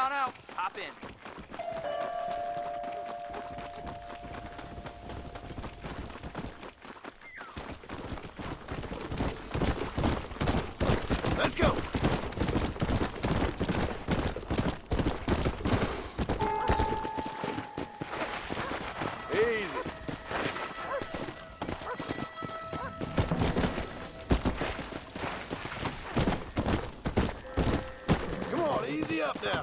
on out. Hop in. Let's go. Easy. Come on, easy up now.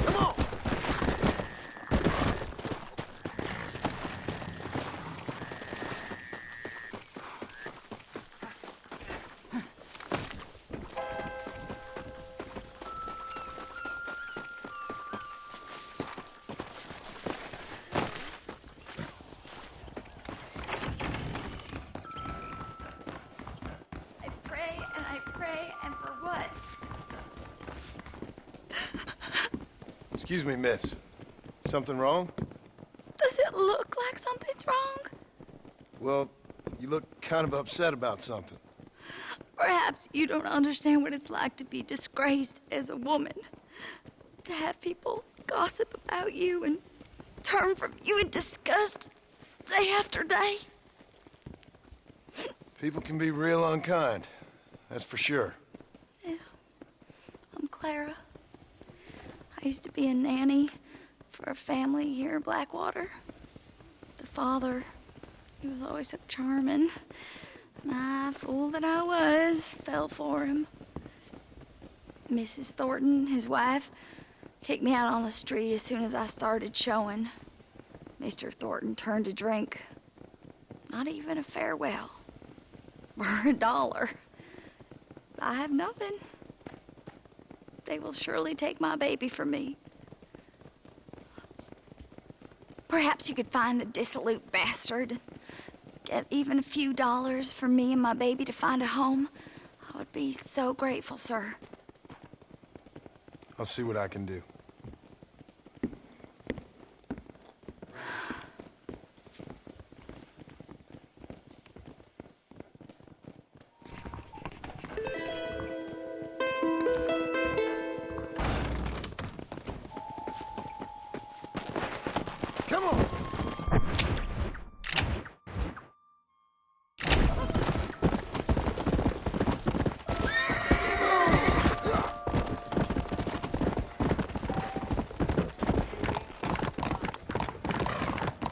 Come on. I pray, and for what? Excuse me, miss. Something wrong? Does it look like something's wrong? Well, you look kind of upset about something. Perhaps you don't understand what it's like to be disgraced as a woman. To have people gossip about you and turn from you in disgust day after day. People can be real unkind, that's for sure. Yeah, I'm Clara. I used to be a nanny for a family here in Blackwater. The father, he was always so charming. And I, fool that I was, fell for him. Mrs. Thornton, his wife, kicked me out on the street as soon as I started showing. Mr. Thornton turned to drink. Not even a farewell. For $1. I have nothing. They will surely take my baby from me. Perhaps you could find the dissolute bastard. Get even a few dollars for me and my baby to find a home. I would be so grateful, sir. I'll see what I can do. Come on!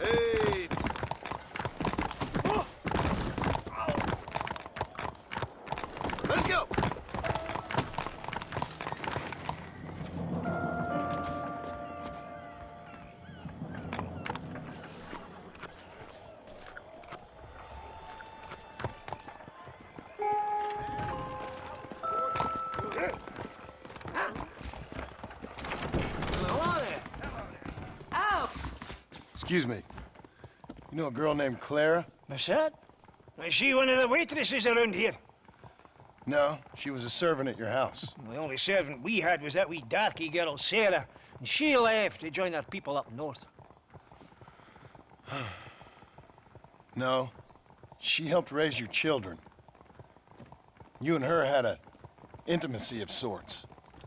Hey! Oh. Let's go! Hello there. Oh, Excuse me. You know a girl named Clara? what's that? Is she one of the waitresses around here? No, she was a servant at your house. The only servant we had was that wee darky girl, Sarah. And she left to join our people up north. No, she helped raise your children. You and her had an intimacy of sorts.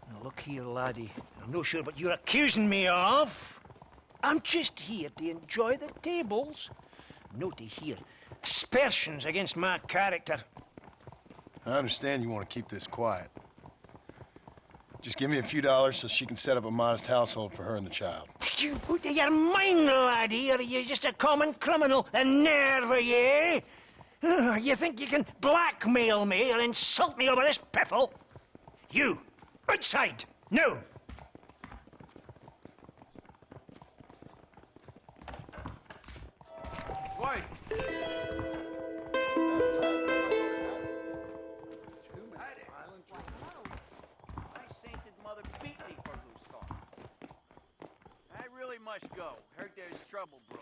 Now look here, laddie. I'm not sure what you're accusing me of. I'm just here to enjoy the tables, not to hear aspersions against my character. I understand you want to keep this quiet. Just give me a few dollars so she can set up a modest household for her and the child. You out of your mind, laddie, or are you just a common criminal? A nerve, are you? You think you can blackmail me or insult me over this piffle? You, outside, no. Wait! My sainted mother beat me for loose talk. I really must go. Heard there's trouble, bro.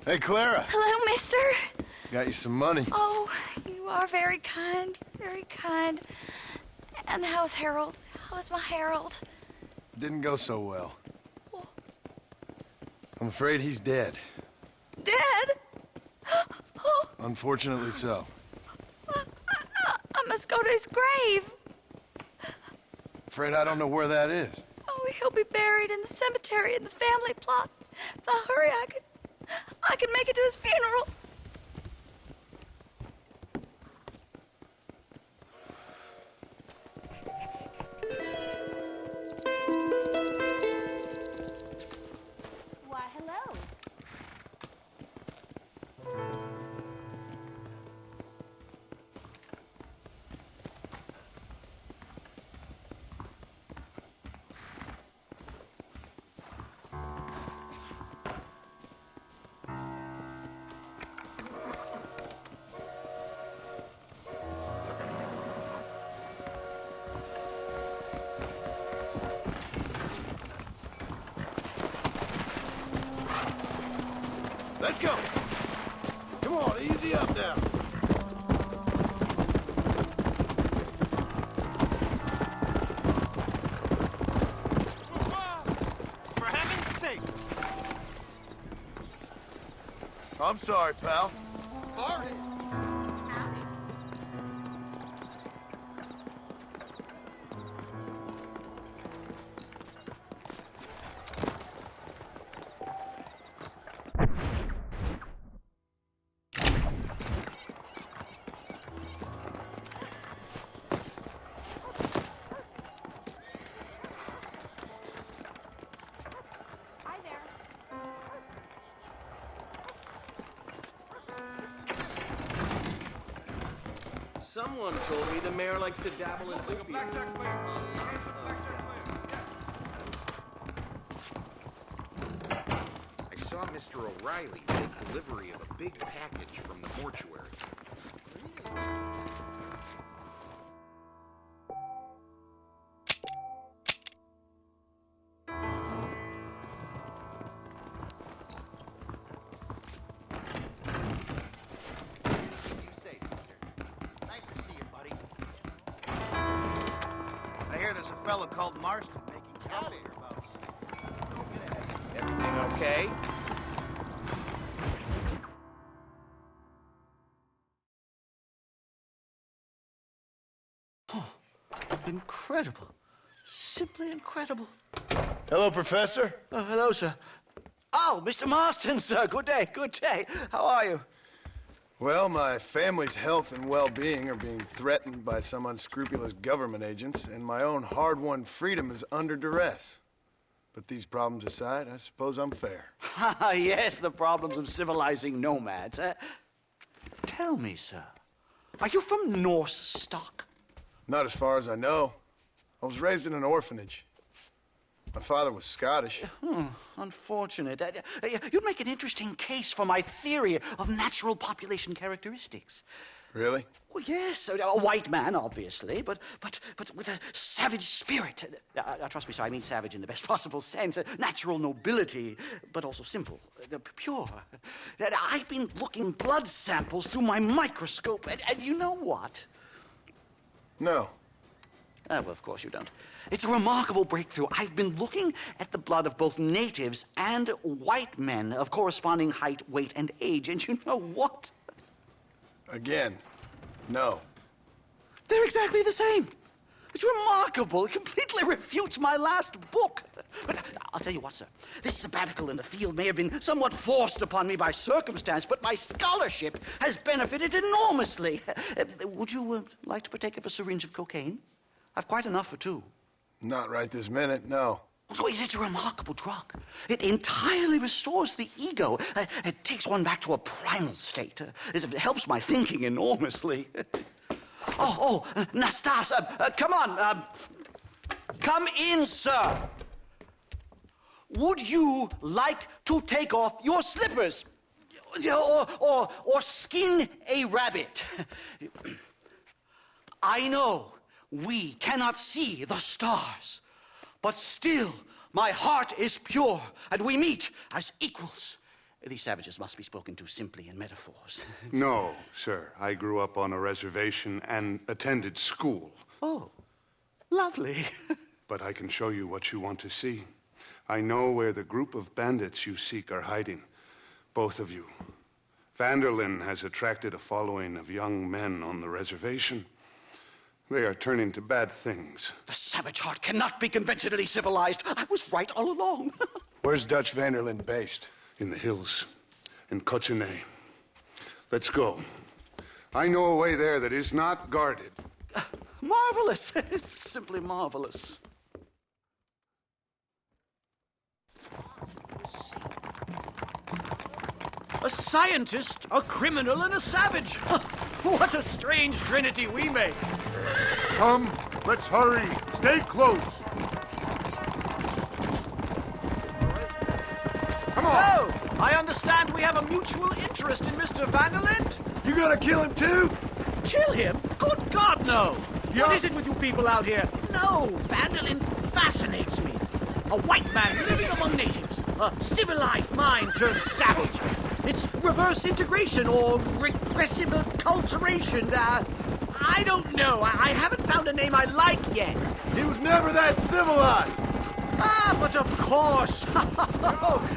Hey, Clara. Hello, mister. Got you some money. Oh, you are very kind. Very kind. And how's Harold? How's my Harold? Didn't go so well. I'm afraid he's dead. Dead? Oh, Unfortunately so. I must go to his grave. Afraid I don't know where that is. Oh, he'll be buried in the cemetery in the family plot. If I hurry, I can make it to his funeral. Why, hello. Let's go. Come on, easy up now. For heaven's sake! I'm sorry, pal. Hi there. Someone told me the mayor likes to dabble in opium. I saw Mr. O'Reilly take delivery of a big package from the mortuary. You safe, mister. Nice to see you, buddy. I hear there's a fellow called Marston making trouble hereabouts. Go get ahead. Everything okay? Incredible. Simply incredible. Hello, Professor. Hello, sir. Oh, Mr. Marston, sir. Good day, good day. How are you? Well, my family's health and well-being are being threatened by some unscrupulous government agents, and my own hard-won freedom is under duress. But these problems aside, I suppose I'm fair. Yes, the problems of civilizing nomads. Tell me, sir, are you from Norse stock? Not as far as I know. I was raised in an orphanage. My father was Scottish. Unfortunate. You'd make an interesting case for my theory of natural population characteristics. Really? Well, yes, a white man, obviously, but with a savage spirit. Trust me, sir, I mean savage in the best possible sense. Natural nobility, but also simple, pure. I've been looking blood samples through my microscope, and you know what? No. Well, of course you don't. It's a remarkable breakthrough. I've been looking at the blood of both natives and white men of corresponding height, weight, and age, and you know what? Again, no. They're exactly the same. It's remarkable. It completely refutes my last book. But I'll tell you what, sir. This sabbatical in the field may have been somewhat forced upon me by circumstance, but my scholarship has benefited enormously. Would you like to partake of a syringe of cocaine? I've quite enough for two. Not right this minute, no. So it's a remarkable drug. It entirely restores the ego. It takes one back to a primal state. It helps my thinking enormously. Nastas, come on. Come in, sir. Would you like to take off your slippers? Or skin a rabbit? I know we cannot see the stars, but still my heart is pure, and we meet as equals. These savages must be spoken to simply in metaphors. No, sir. I grew up on a reservation and attended school. Oh, lovely. But I can show you what you want to see. I know where the group of bandits you seek are hiding. Both of you. Vanderlyn has attracted a following of young men on the reservation. They are turning to bad things. The savage heart cannot be conventionally civilized. I was right all along. Where's Dutch Vanderlyn based? In the hills, in Cochene. Let's go. I know a way there that is not guarded. Marvelous. It's simply marvelous. A scientist, a criminal, and a savage. What a strange trinity we make. Come, let's hurry. Stay close. Come on. So, I understand we have a mutual interest in Mr. Vanderlyn? You gonna kill him too? Kill him? Good God, no! What is it with you people out here? No, Vanderlyn fascinates me. A white man living among natives. A civilized mind turned savage. It's reverse integration or regressive acculturation. I don't know. I haven't found a name I like yet. He was never that civilized. Ah, but of course.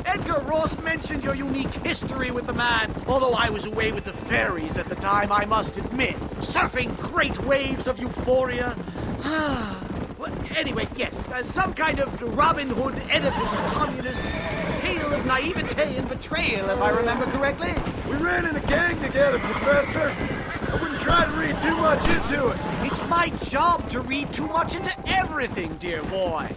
Edgar Ross mentioned your unique history with the man. Although I was away with the fairies at the time, I must admit. Surfing great waves of euphoria. Well, anyway, yes. Some kind of Robin Hood, Oedipus, communist tale of naivete and betrayal, if I remember correctly. We ran in a gang together, Professor. I wouldn't try to read too much into it. It's my job to read too much into everything, dear boy.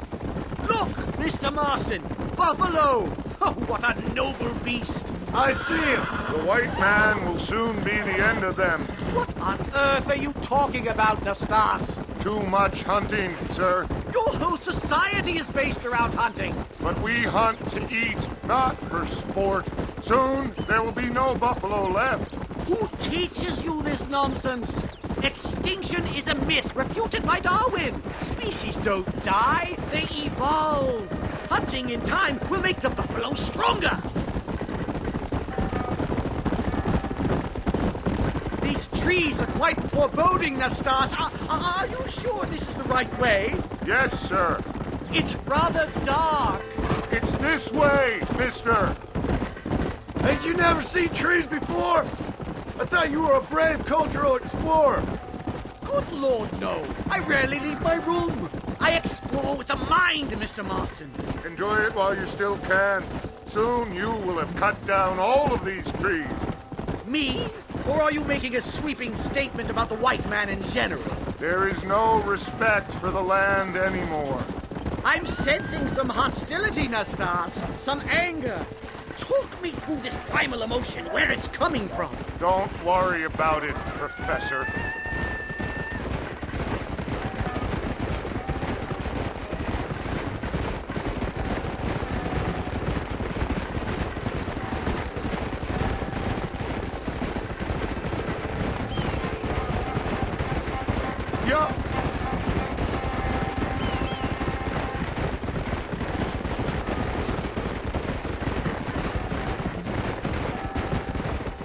Look, Mr. Marston, buffalo. Oh, what a noble beast. I see him. The white man will soon be the end of them. What on earth are you talking about, Nastas? Too much hunting, sir. Your whole society is based around hunting. But we hunt to eat, not for sport. Soon there will be no buffalo left. Who teaches you this nonsense? Extinction is a myth refuted by Darwin. Species don't die, they evolve. Hunting in time will make the buffalo stronger. These trees are quite foreboding, Nastas. Are you sure this is the right way? Yes, sir. It's rather dark. It's this way, mister. Ain't you never seen trees before? I thought you were a brave cultural explorer. Good Lord, no. I rarely leave my room. I explore with the mind, Mr. Marston. Enjoy it while you still can. Soon you will have cut down all of these trees. Me? Or are you making a sweeping statement about the white man in general? There is no respect for the land anymore. I'm sensing some hostility, Nastas. Some anger. Talk me through this primal emotion, where it's coming from. Don't worry about it, Professor. Yeah.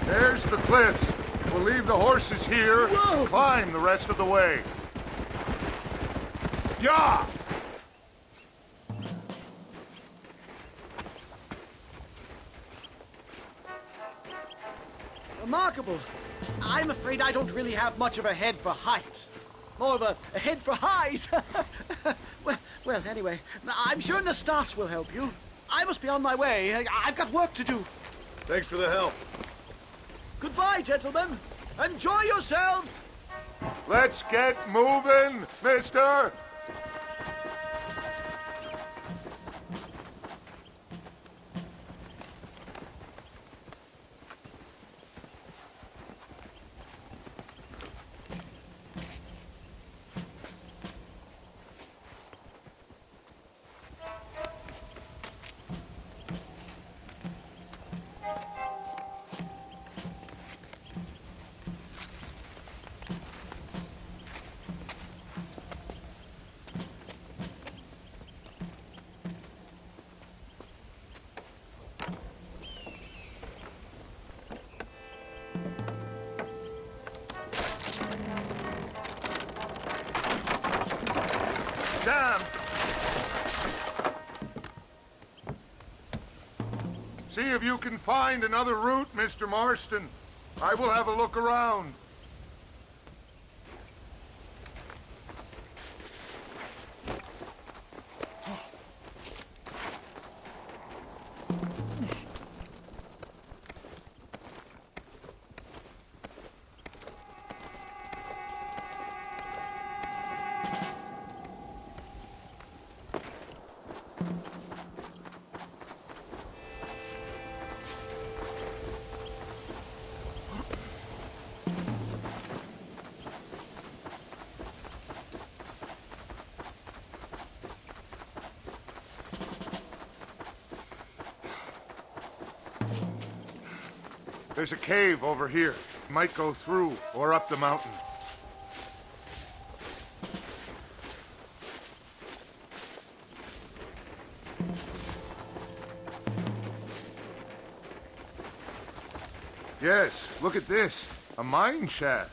There's the cliffs. We'll leave the horses here. Whoa. Climb the rest of the way. Yeah! Remarkable. I'm afraid I don't really have much of a head for heights. More of a head for highs. well, anyway, I'm sure Nastas will help you. I must be on my way. I've got work to do. Thanks for the help. Goodbye, gentlemen. Enjoy yourselves. Let's get moving, mister! damned! See if you can find another route, Mr. Marston. I will have a look around. There's a cave over here. Might go through or up the mountain. Yes, look at this. A mine shaft.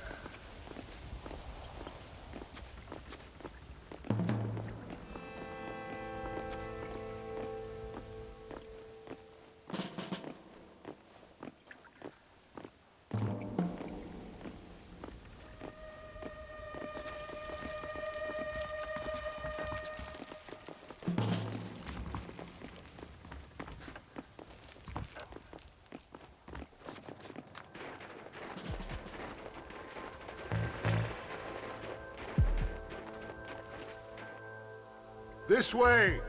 This way!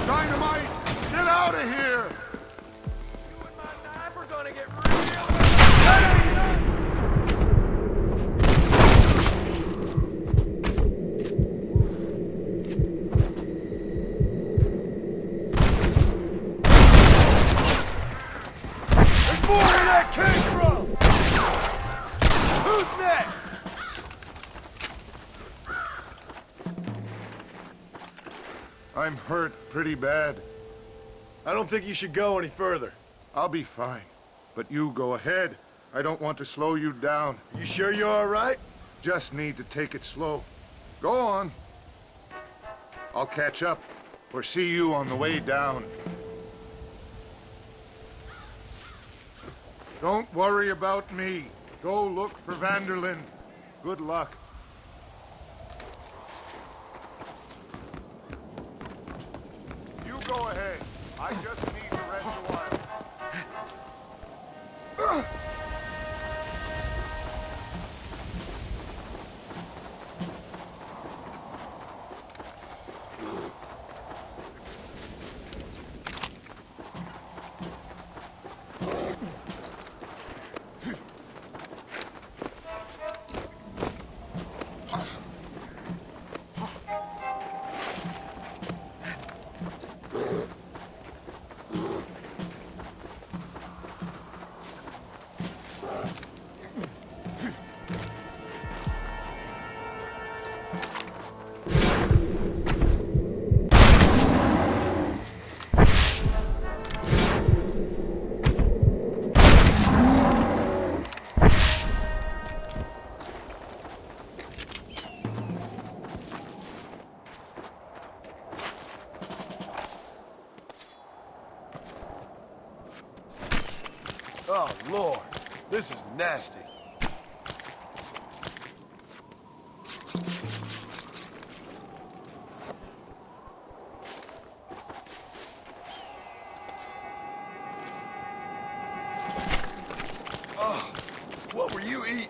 Dynamite! Get out of here! You and my knife are gonna get real... There's more where that came from! Who's next? I'm hurt pretty bad. I don't think you should go any further. I'll be fine. But you go ahead. I don't want to slow you down. You sure you're all right? Just need to take it slow. Go on. I'll catch up or see you on the way down. Don't worry about me. Go look for Vanderlyn. Good luck. You go ahead. I just need to rest a while. Oh, Lord. This is nasty. Oh, what were you eating?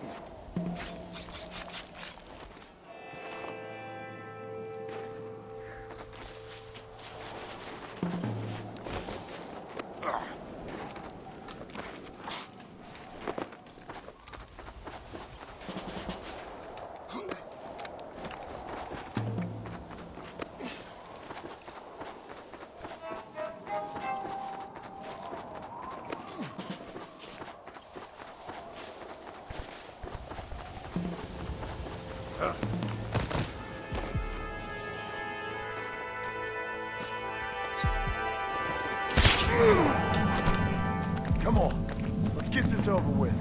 Come on, let's get this over with.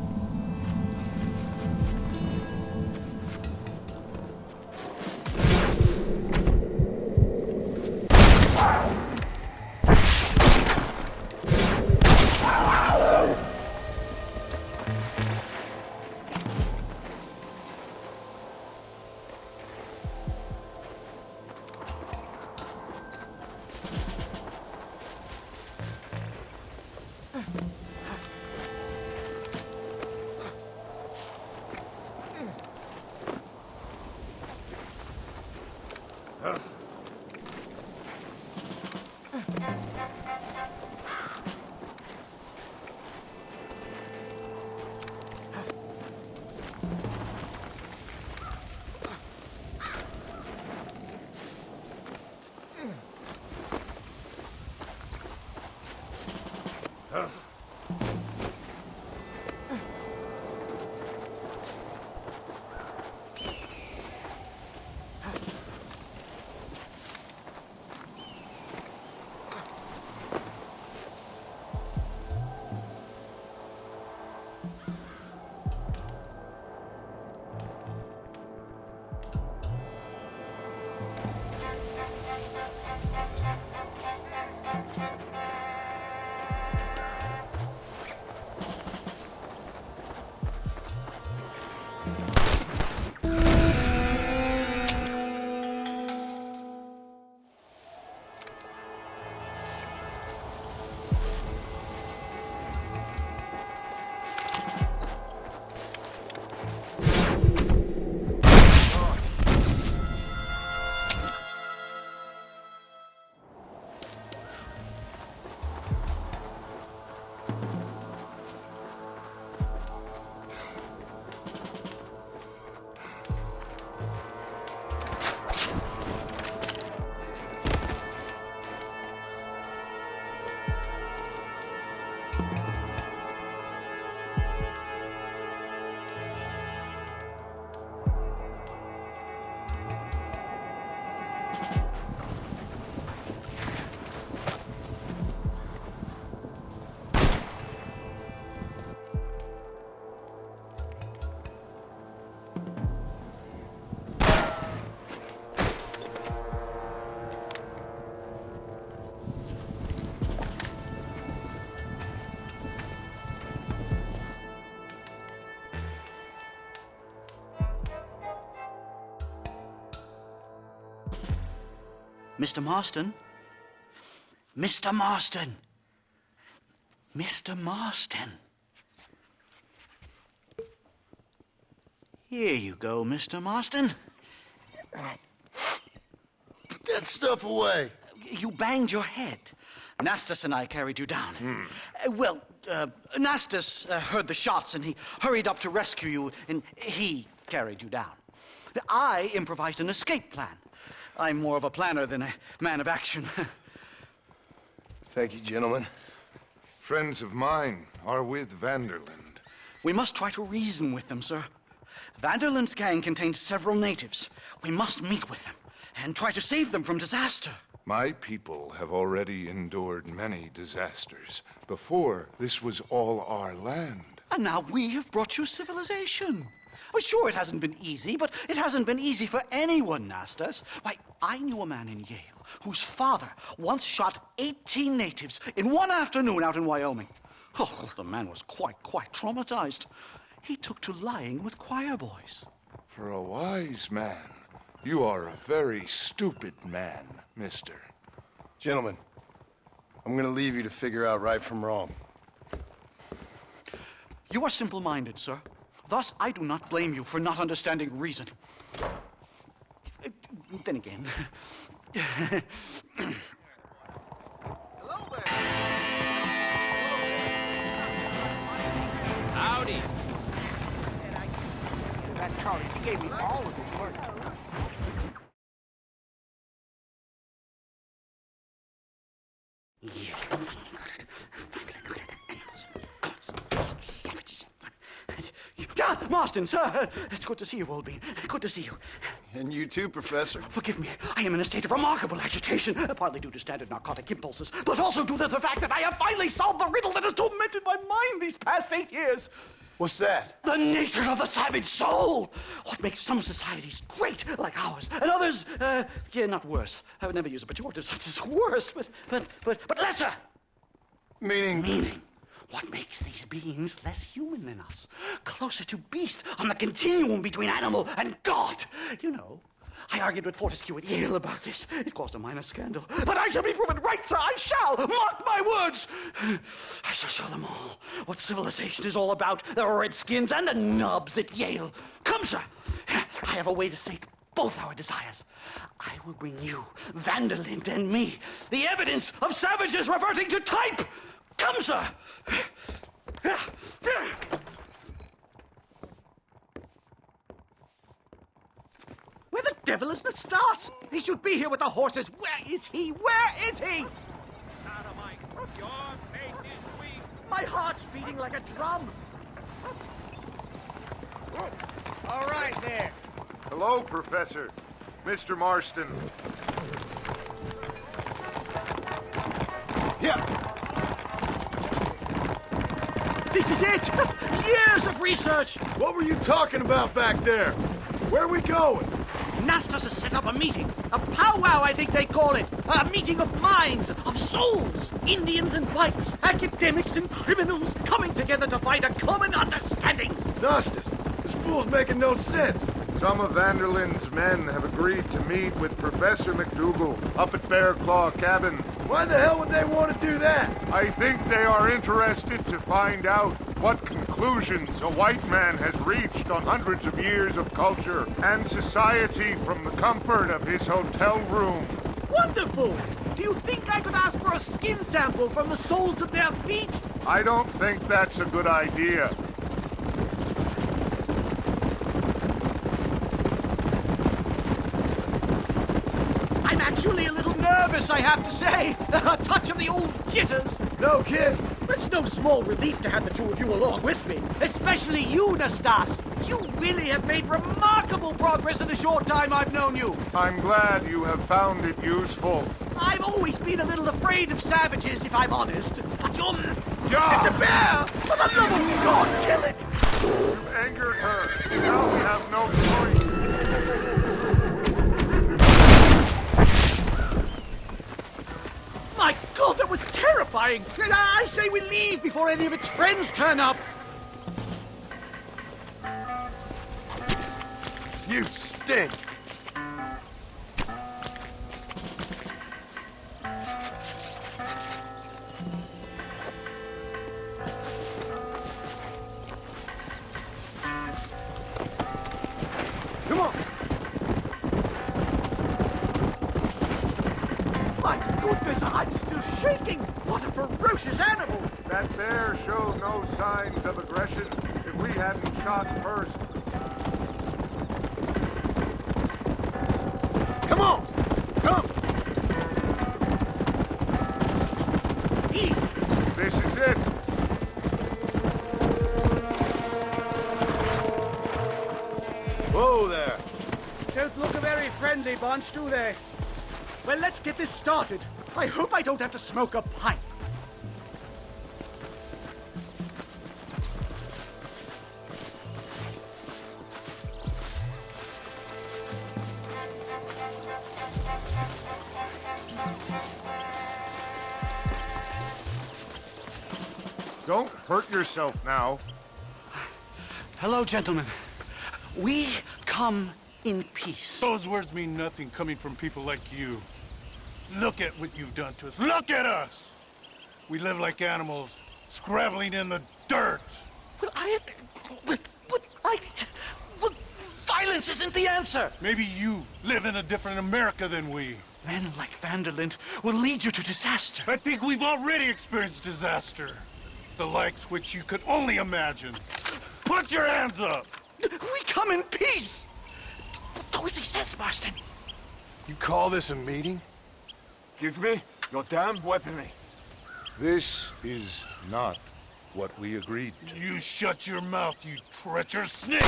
Mr. Marston? Mr. Marston! Mr. Marston! Here you go, Mr. Marston. Put that stuff away. You banged your head. Nastas and I carried you down. Nastas heard the shots and he hurried up to rescue you and he carried you down. I improvised an escape plan. I'm more of a planner than a man of action. Thank you, gentlemen. Friends of mine are with Vanderland. We must try to reason with them, sir. Vanderland's gang contains several natives. We must meet with them and try to save them from disaster. My people have already endured many disasters. Before, this was all our land. And now we have brought you civilization. Well, sure, it hasn't been easy, but it hasn't been easy for anyone, Nastas. Why, I knew a man in Yale whose father once shot 18 natives in one afternoon out in Wyoming. Oh, the man was quite traumatized. He took to lying with choir boys. For a wise man, you are a very stupid man, mister. Gentlemen, I'm gonna leave you to figure out right from wrong. You are simple-minded, sir. Thus, I do not blame you for not understanding reason. Then again... Hello there. Howdy. That Charlie, he gave me all of his work. Yes, finally got it. Finally got it. Animals. Gods. Savages. Ah, Marston, sir. It's good to see you, old bean. Good to see you. And you too, Professor. Forgive me. I am in a state of remarkable agitation, partly due to standard narcotic impulses, but also due to the fact that I have finally solved the riddle that has tormented my mind these past 8 years. What's that? The nature of the savage soul. What makes some societies great, like ours, and others, not worse. I would never use a pejorative such as worse, but lesser. Meaning? What makes these beings less human than us? Closer to beast on the continuum between animal and God. You know, I argued with Fortescue at Yale about this. It caused a minor scandal. But I shall be proven right, sir. I shall. Mark my words. I shall show them all what civilization is all about. The redskins and the nubs at Yale. Come, sir. I have a way to sate both our desires. I will bring you, Vanderlyn, and me, the evidence of savages reverting to type. Come, sir. Where the devil is Nastas? He should be here with the horses. Where is he? Where is he? My heart's beating like a drum. All right there. Hello, Professor. Mr. Marston. Yeah. This is it! Years of research! What were you talking about back there? Where are we going? Nastas has set up a meeting. A powwow, I think they call it. A meeting of minds, of souls. Indians and whites, academics and criminals coming together to find a common understanding. Nastas, this fool's making no sense. Some of Vanderlyn's men have agreed to meet with Professor McDougal up at Bear Claw Cabin. Why the hell would they want to do that? I think they are interested to find out what conclusions a white man has reached on hundreds of years of culture and society from the comfort of his hotel room. Wonderful! Do you think I could ask for a skin sample from the soles of their feet? I don't think that's a good idea. I'm actually a little nervous, I have to say. A touch of the old jitters. No kid. It's no small relief to have the two of you along with me. Especially you, Nastas. You really have made remarkable progress in the short time I've known you. I'm glad you have found it useful. I've always been a little afraid of savages, if I'm honest. But Yeah! it's a bear! For the love of God, kill it! You've angered her. Now we have no choice. My God, that was terrifying! I say we leave before any of its friends turn up. You stink. Come on. My goodness, I'm still shaking! What a ferocious animal! That bear showed no signs of aggression. If we hadn't shot first. Come on. Come. Easy! This is it. Whoa there. Don't look a very friendly bunch, do they? Well, let's get this started. I hope I don't have to smoke a pipe. Don't hurt yourself now. Hello, gentlemen. We come in peace. Those words mean nothing coming from people like you. Look at what you've done to us. Look at us! We live like animals, scrabbling in the dirt. Well, violence isn't the answer. Maybe you live in a different America than we. Men like Vanderlyn will lead you to disaster. I think we've already experienced disaster. The likes which you could only imagine. Put your hands up! We come in peace. Do as he says, Marston. You call this a meeting? Give me your damn weaponry. This is not what we agreed to. You shut your mouth, you treacherous snake!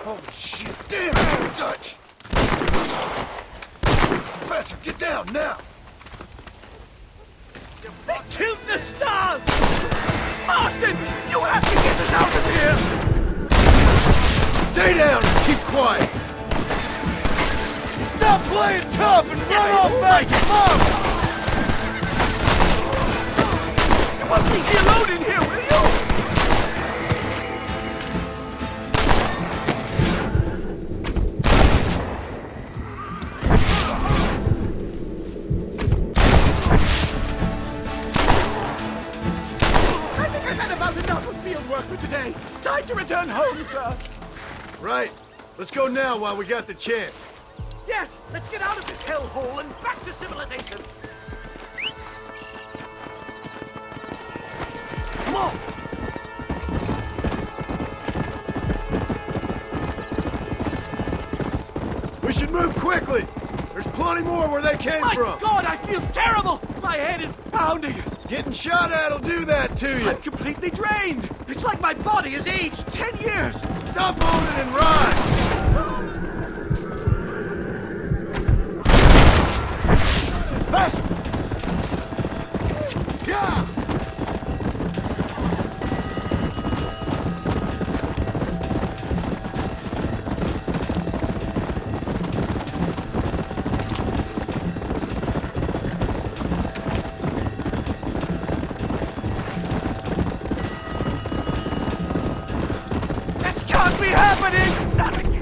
Holy shit! Damn it, Dutch! Professor, get down now! They killed the stars! Marston, you have to get us out of here! Stay down and keep quiet! Stop playing tough and run off back to Mom! You won't leave me alone in here, will you? I think I've had about enough of field work for today. Time to return home, sir. Right. Let's go now while we got the chance. Yes, let's get out of this hellhole and back to civilization. Come on! We should move quickly! There's plenty more where they came My from! God, I feel terrible! My head is pounding! Getting shot at'll do that to you! I'm completely drained! It's like my body has aged 10 years! Stop moaning and ride! Faster! Yeah! This can't be happening! Not again!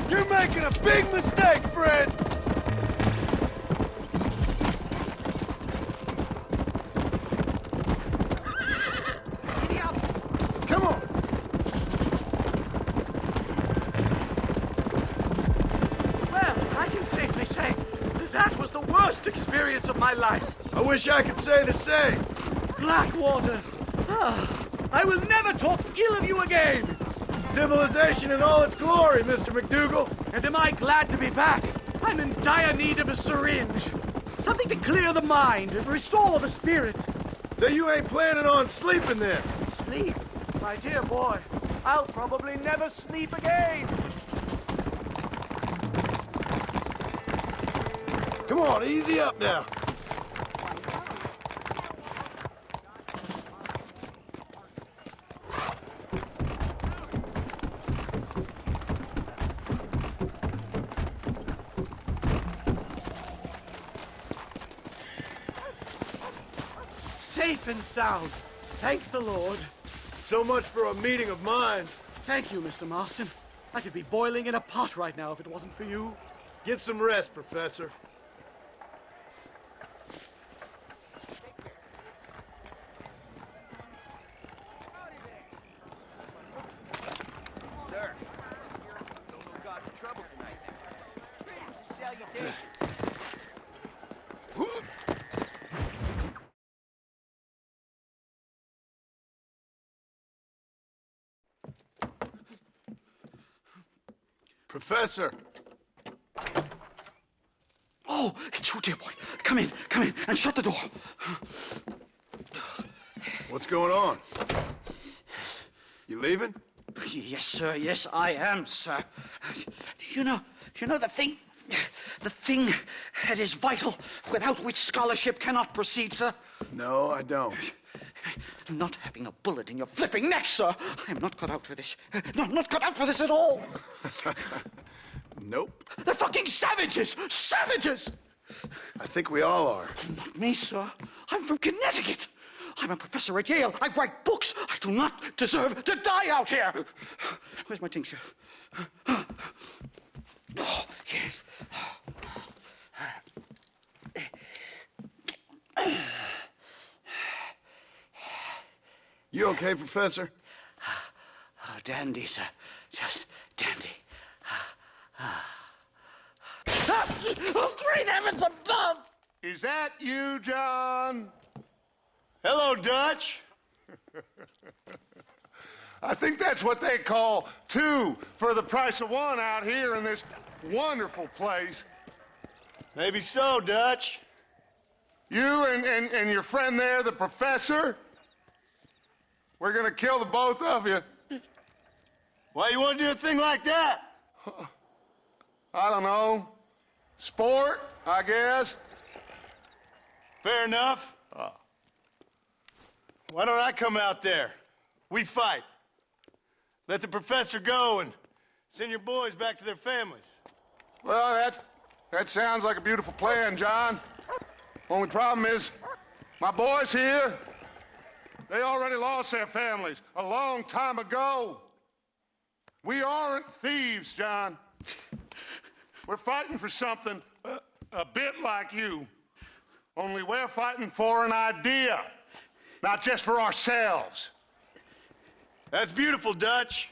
You're making a big mistake, Fred! Come on! Well, I can safely say that was the worst experience of my life. I wish I could say the same. Blackwater. I will never talk ill of you again. Civilization in all its glory, Mr. McDougal. And am I glad to be back? I'm in dire need of a syringe. Something to clear the mind and restore the spirit. So you ain't planning on sleeping then? Sleep? My dear boy, I'll probably never sleep again. Come on, easy up now. Safe and sound. Thank the Lord. So much for a meeting of minds. Thank you, Mr. Marston. I could be boiling in a pot right now if it wasn't for you. Get some rest, Professor. Sir, don't go causing trouble tonight. Salutations. Professor! Oh, it's you, dear boy. Come in, and shut the door. What's going on? You leaving? Yes, sir. Yes, I am, sir. You know the thing that is vital, without which scholarship cannot proceed, sir? No, I don't. Not having a bullet in your flipping neck, sir. I am not cut out for this. No, I'm not cut out for this at all. Nope. They're fucking savages! Savages! I think we all are. Not me, sir. I'm from Connecticut. I'm a professor at Yale. I write books. I do not deserve to die out here. Where's my tincture? Oh, yes. You okay, Professor? Oh, dandy, sir. Just dandy. Oh, great heavens above! Is that you, John? Hello, Dutch. I think that's what they call two for the price of one out here in this wonderful place. Maybe so, Dutch. You and your friend there, the professor, we're gonna kill the both of you. Why you want to do a thing like that? I don't know. Sport, I guess. Fair enough. Why don't I come out there? We fight. Let the professor go and send your boys back to their families. Well, that sounds like a beautiful plan, John. Only problem is, my boys here, they already lost their families a long time ago. We aren't thieves, John. We're fighting for something a bit like you. Only we're fighting for an idea, not just for ourselves. That's beautiful, Dutch.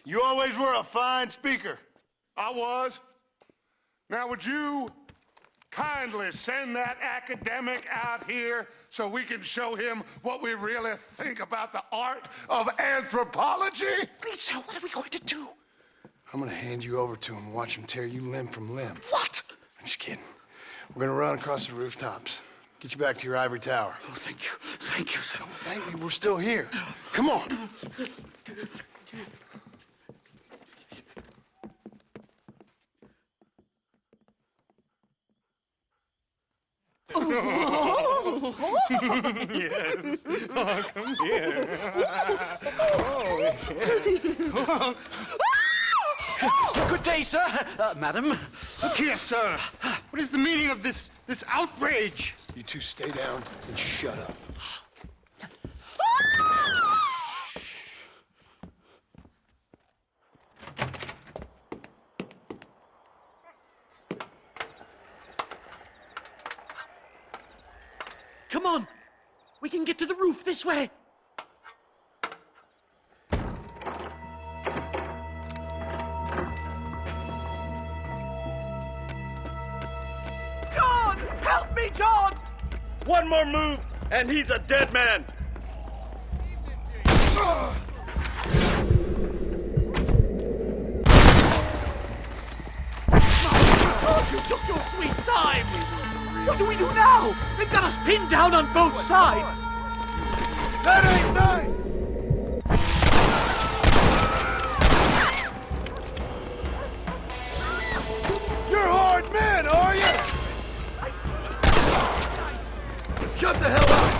You always were a fine speaker. I was. Now, would you kindly send that academic out here so we can show him what we really think about the art of anthropology? Please, sir, what are we going to do? I'm gonna hand you over to him and watch him tear you limb from limb. What? I'm just kidding. We're gonna run across the rooftops. Get you back to your ivory tower. Oh, thank you. Thank you, sir. Don't thank me, we're still here. Come on. Yes. Oh, come here. Good day, sir. Madam. Look here, sir. What is the meaning of this outrage? You two stay down and shut up. Come on. We can get to the roof this way. John! Help me, John! One more move, and he's a dead man. Oh, you took your sweet time! What do we do now? They've got us pinned down on both sides! That ain't nice! You're hard men, are you? Shut the hell up!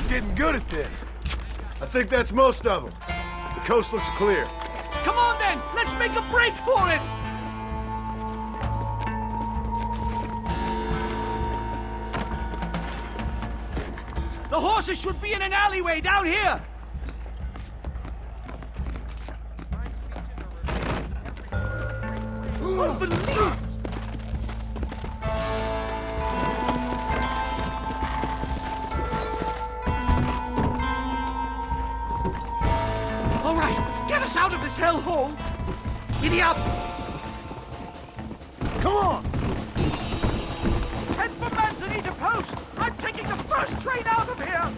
Getting good at this. I think that's most of them. The coast looks clear. Come on then! Let's make a break for it! The horses should be in an alleyway down here! Unbelievable! Out of this hellhole! Giddy up! Come on! Head for Manzanita Post! I'm taking the first train out of here!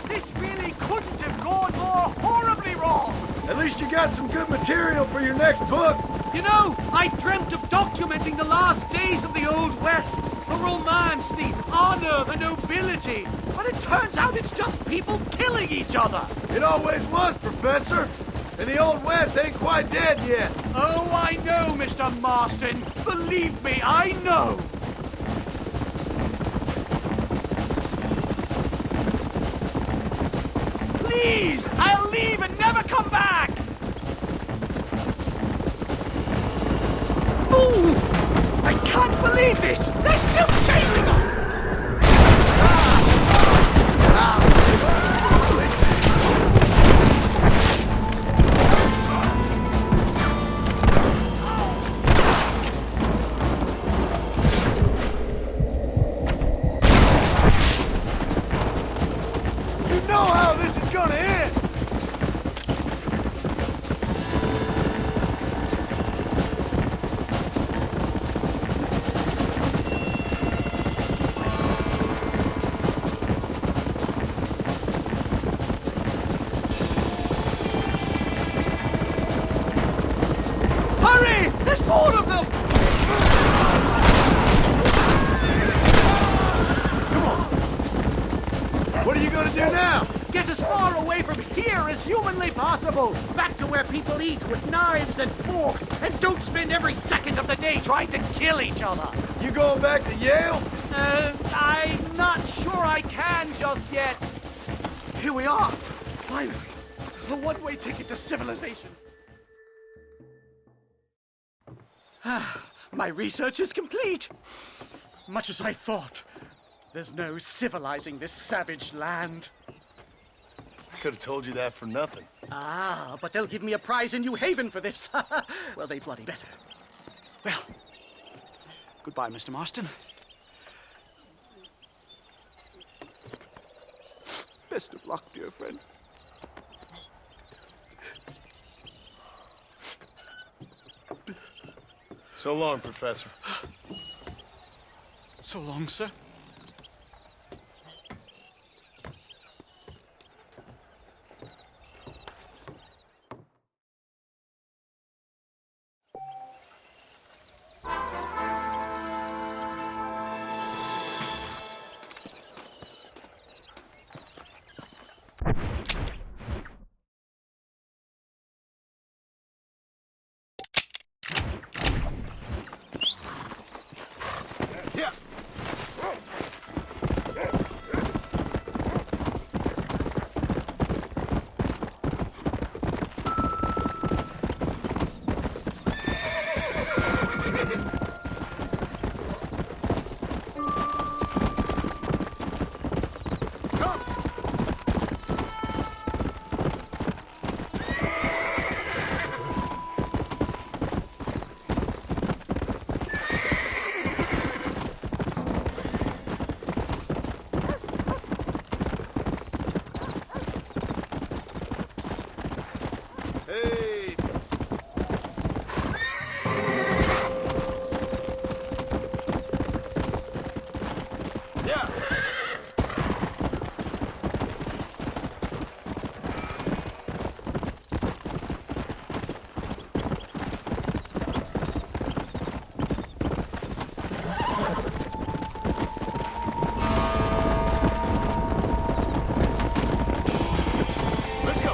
This really couldn't have gone more horribly wrong! At least you got some good material for your next book. You know, I dreamt of documenting the last days of the Old West. The romance, the honor, the nobility. But it turns out it's just people killing each other. It always was, Professor. And the Old West ain't quite dead yet. Oh, I know, Mr. Marston. Believe me, I know. Please! I'll leave and never come back! Move! I can't believe this! They're still chasing us! You know how this is gonna end! Hurry! There's more of them! What are you gonna do now? Get as far away from here as humanly possible! Back to where people eat with knives and forks, and don't spend every second of the day trying to kill each other! You going back to Yale? I'm not sure I can just yet. Here we are! Finally! A one-way ticket to civilization! My research is complete! Much as I thought. There's no civilizing this savage land. I could have told you that for nothing. Ah, but they'll give me a prize in New Haven for this. Well, they bloody better. Well, goodbye, Mr. Marston. Best of luck, dear friend. So long, Professor. So long, sir. Yeah. Hey. Yeah. Let's go.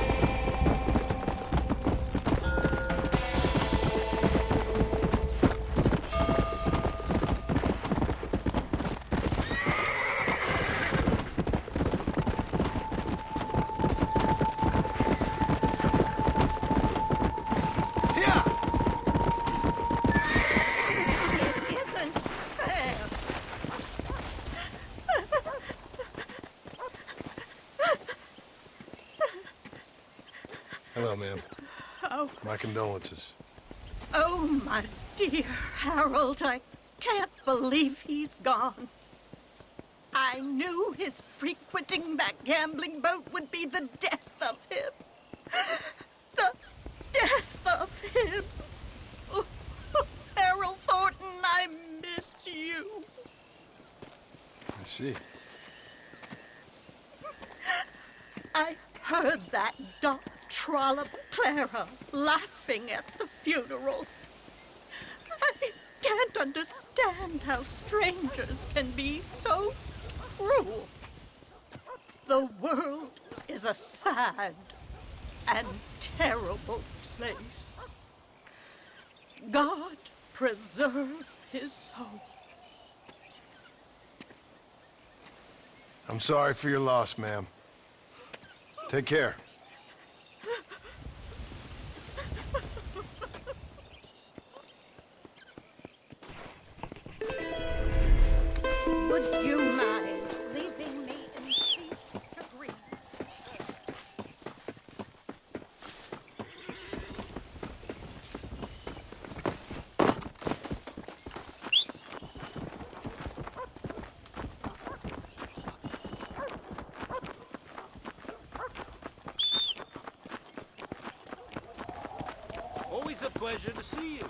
Yeah. Isn't fair. Hello, ma'am. Oh, My condolences. oh, my dear Harold, I can't believe he's gone. I knew his frequenting that gambling boat would be the death of him. The death of him. Oh, Harold Thornton, I miss you. I see. I heard that dog trollop Clara laughing at the funeral. I can't understand how strangers can be so cruel. The world is a sad and terrible place. God preserve his soul. I'm sorry for your loss, ma'am. Take care. Would you mind leaving me in peace to grieve? Always a pleasure to see you.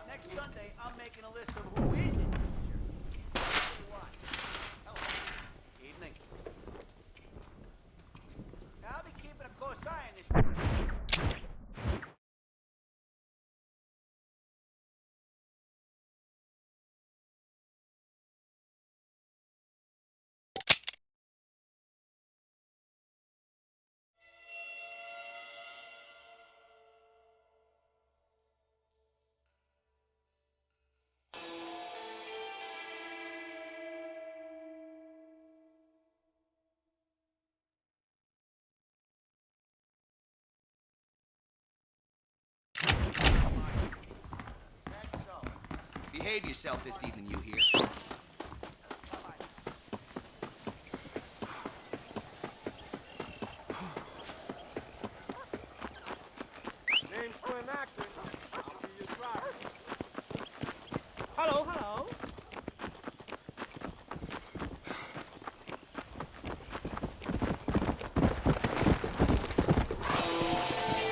Next Sunday, I'm making a list of who is in the picture. Hello. Evening. I'll be keeping a close eye on this. Behave yourself this evening, you hear? Name's Glenn Acton. I'll be your driver. Hello, hello.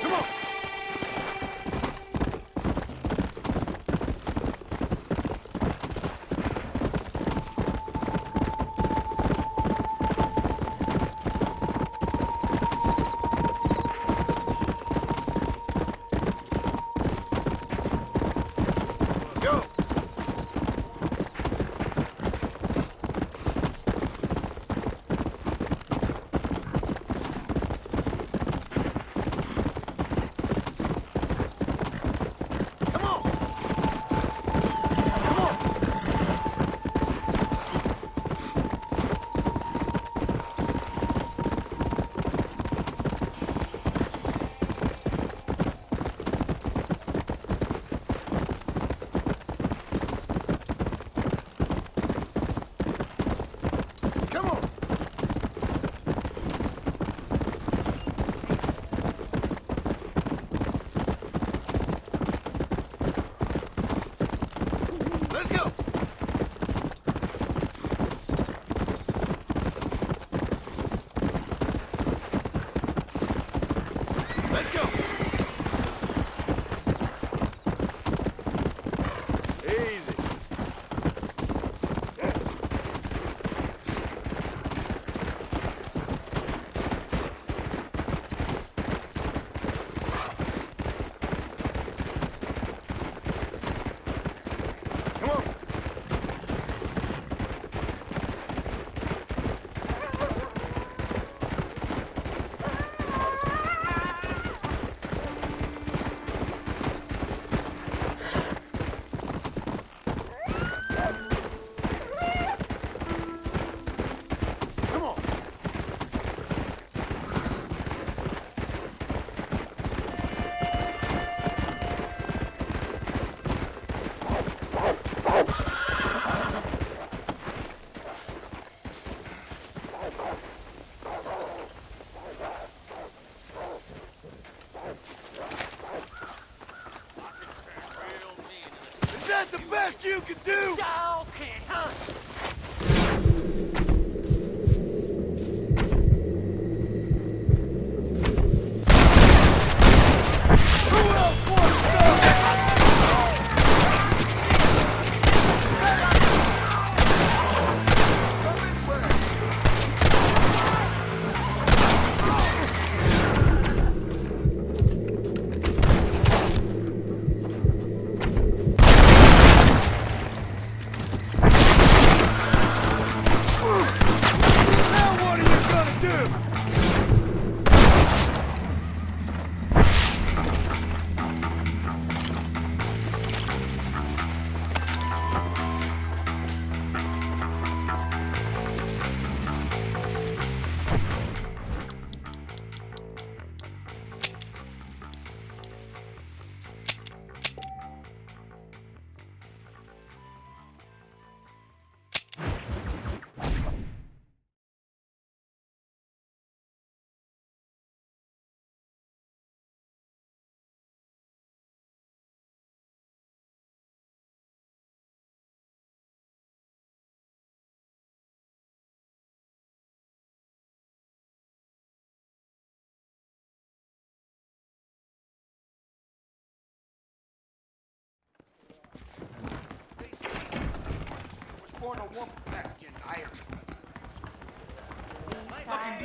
Come on! Go! Come on! Come on! Come on! Let's go! Let's go! Easy. Come on. Come on. Is that the best you can do? Y'all can't hunt. Who else wants some? Come this way.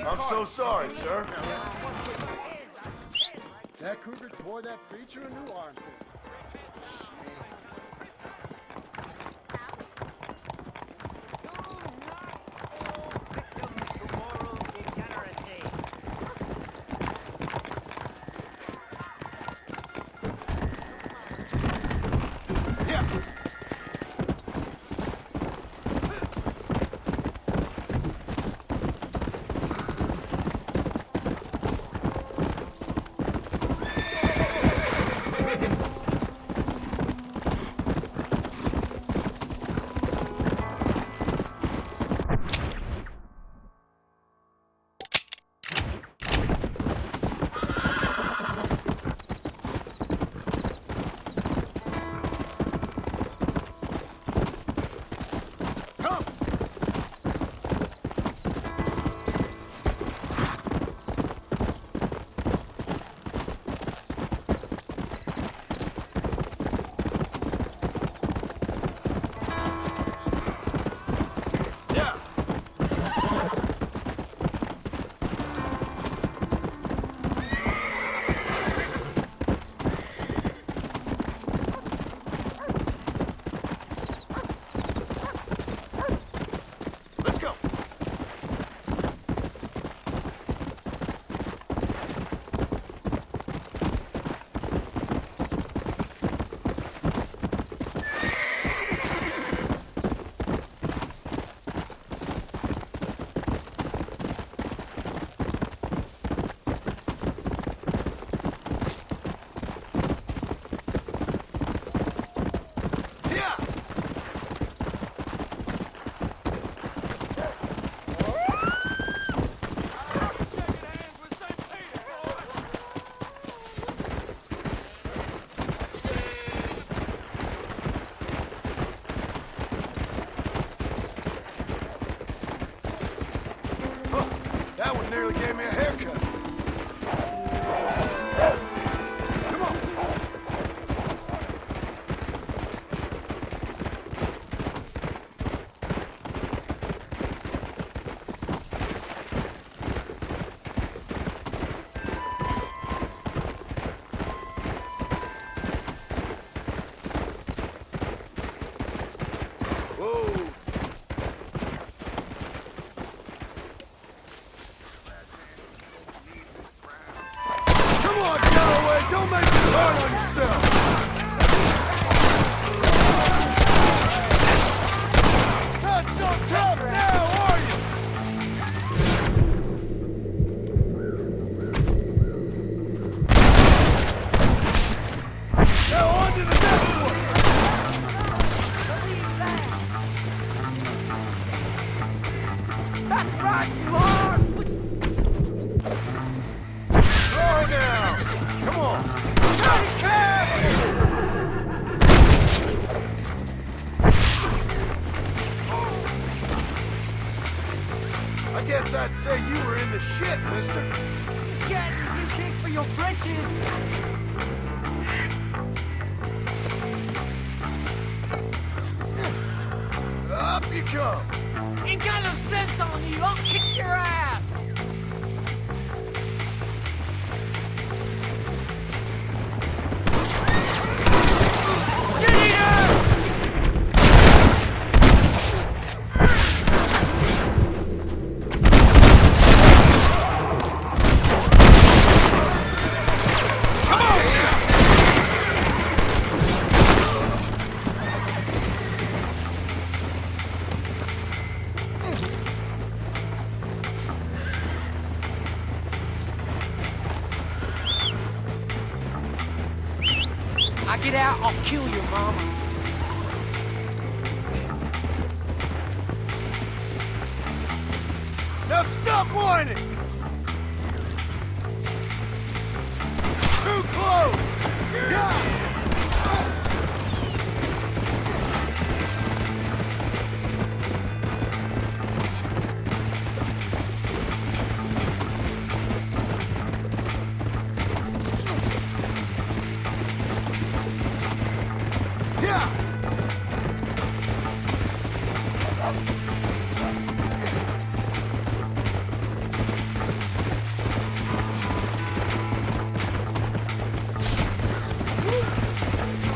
I'm so sorry, sir. That cougar tore that preacher a new armpit. That one nearly gave me a haircut. Come on. Whoa. Come on, Galloway, don't make it hard on yourself. Not so tough now, are you? Now on to the next one. That's right, you are! Slow down. Come on. Johnny Cab! I guess I'd say you were in the shit, mister. Get you kick for your britches! Up you come. Ain't got no sense on you, I'll kick your ass! I get out, I'll kill your mama. Now stop whining! Too close! Yeah! Yeah! You're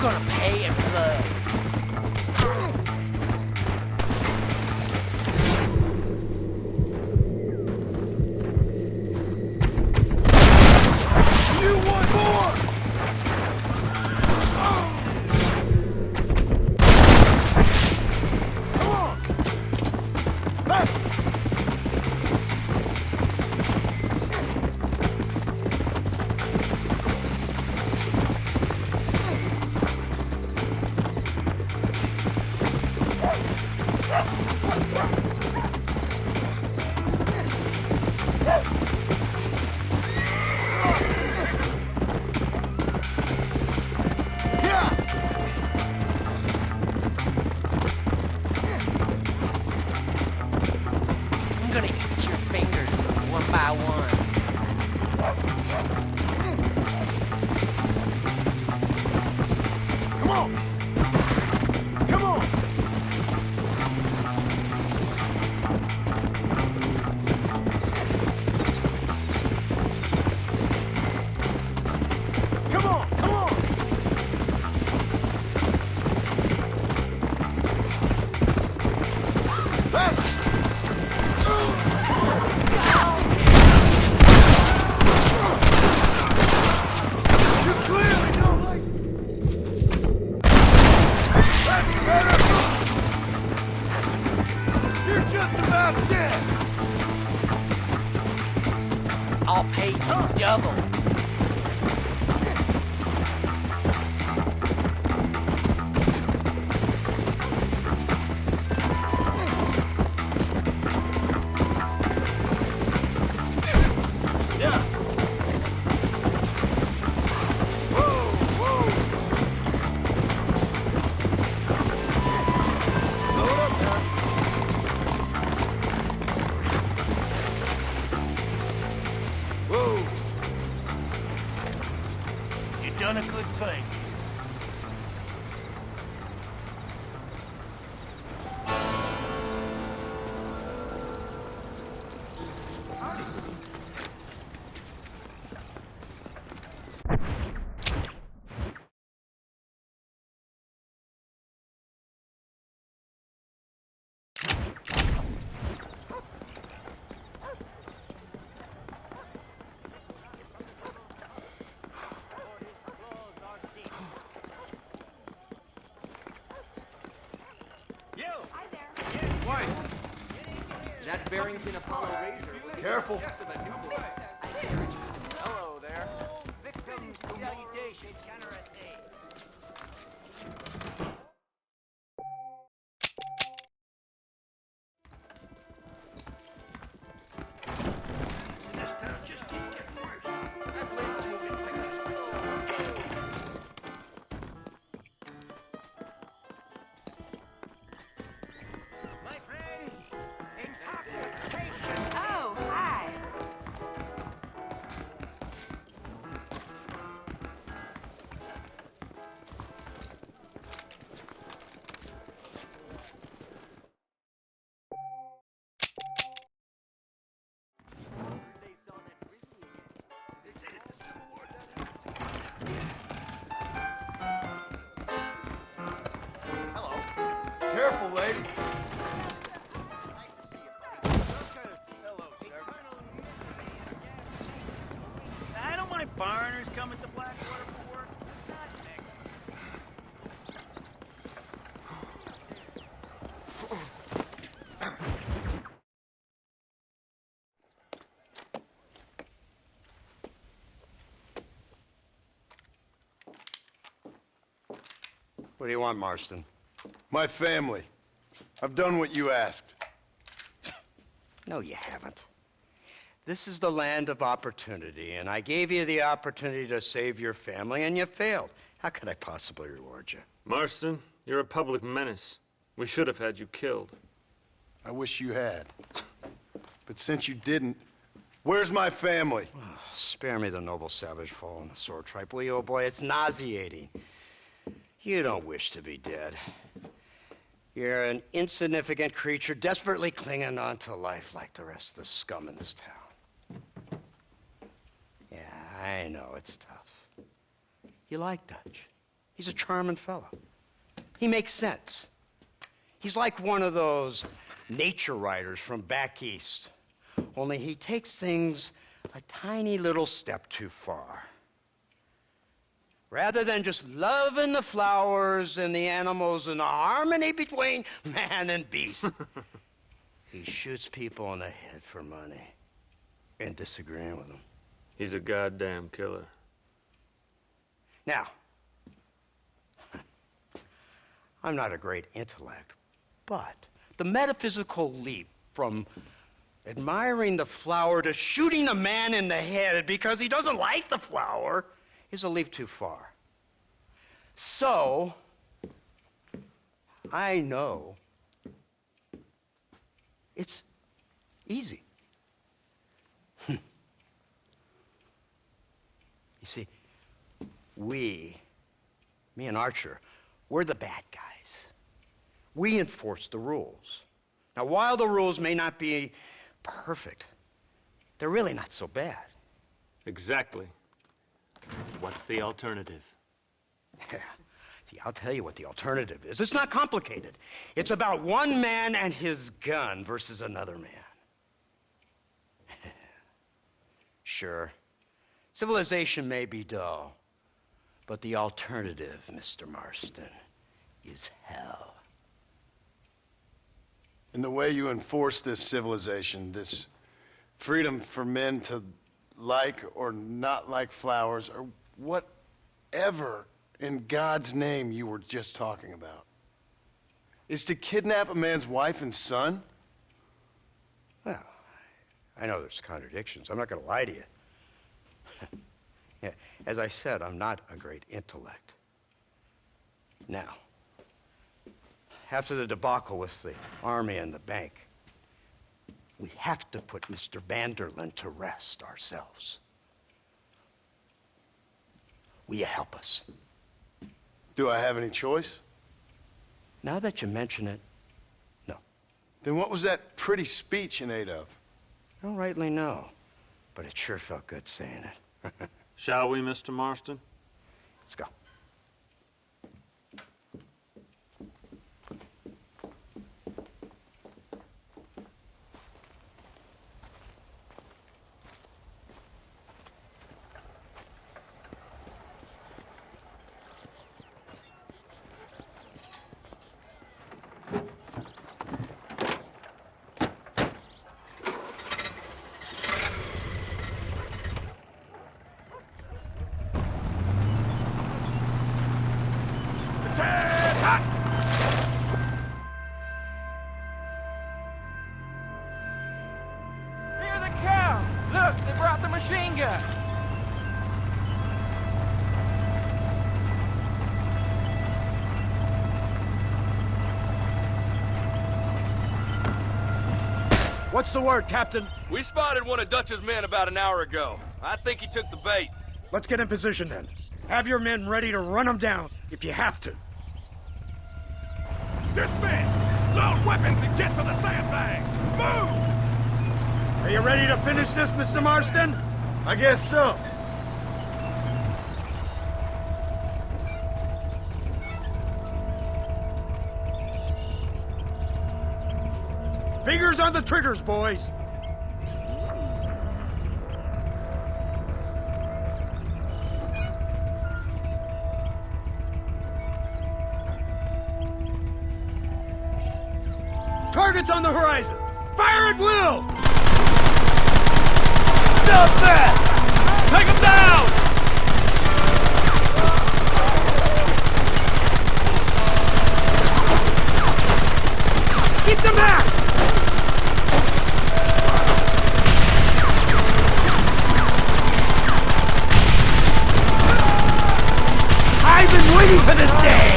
gonna pay in blood. You want more? Come on! Faster! I'm gonna eat your fingers one by one. Come on! Come on! Come on! Come on! Faster! You clearly don't like That's better! You're just about dead! I'll pay you double. Yeah! Whoa! Whoa! Load up now! Whoa! You done a good thing. Is that Barrington Apollo Razor? Careful. Hello there. Victims salutation. Generosity. My friends, intoxication. Oh, hi. Careful, lady. I don't mind foreigners coming to Blackwater for work. What do you want, Marston? My family. I've done what you asked. No, you haven't. This is the land of opportunity, and I gave you the opportunity to save your family, and you failed. How could I possibly reward you? Marston, you're a public menace. We should have had you killed. I wish you had. But since you didn't, where's my family? Oh, spare me the noble savage fall on the sword tripe, will you, old boy? It's nauseating. You don't wish to be dead. You're an insignificant creature desperately clinging on to life like the rest of the scum in this town. Yeah, I know it's tough. You like Dutch. He's a charming fellow. He makes sense. He's like one of those nature writers from back east. Only he takes things a tiny little step too far. Rather than just loving the flowers and the animals and the harmony between man and beast, he shoots people in the head for money and disagreeing with them. He's a goddamn killer. Now, I'm not a great intellect, but the metaphysical leap from admiring the flower to shooting a man in the head because he doesn't like the flower is a leap too far. So, I know it's easy. You see, me and Archer, we're the bad guys. We enforce the rules. Now, while the rules may not be perfect, they're really not so bad. Exactly. What's the alternative? Yeah. See, I'll tell you what the alternative is. It's not complicated. It's about one man and his gun versus another man. Sure, civilization may be dull, but the alternative, Mr. Marston, is hell. And the way you enforce this civilization, this freedom for men to like or not like flowers, or whatever in God's name you were just talking about, is to kidnap a man's wife and son? Well, I know there's contradictions. I'm not going to lie to you. Yeah, as I said, I'm not a great intellect. Now, after the debacle with the army and the bank, we have to put Mr. Vanderlyn to rest ourselves. Will you help us? Do I have any choice? Now that you mention it, no. Then what was that pretty speech in aid of? I don't rightly know, but it sure felt good saying it. Shall we, Mr. Marston? Let's go. Here they come! Look, they brought the machine gun! What's the word, Captain? We spotted one of Dutch's men about an hour ago. I think he took the bait. Let's get in position then. Have your men ready to run them down if you have to. Dismiss! Load weapons and get to the sandbags! Move! Are you ready to finish this, Mr. Marston? I guess so. Fingers on the triggers, boys. Targets on the horizon. Fire at will! Stop that! Take him down! Keep them back! I've been waiting for this day!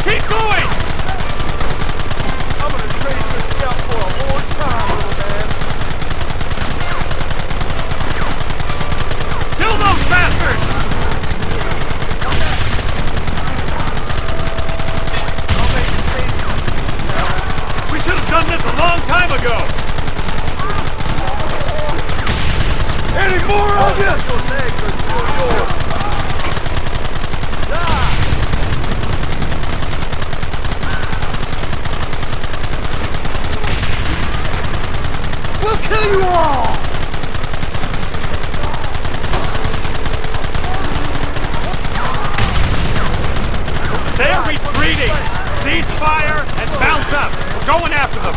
Keep going! a long time ago! Any more of you? Those eggs are still yours. We'll kill you all! They're retreating! Cease fire and mount up! We're going after them!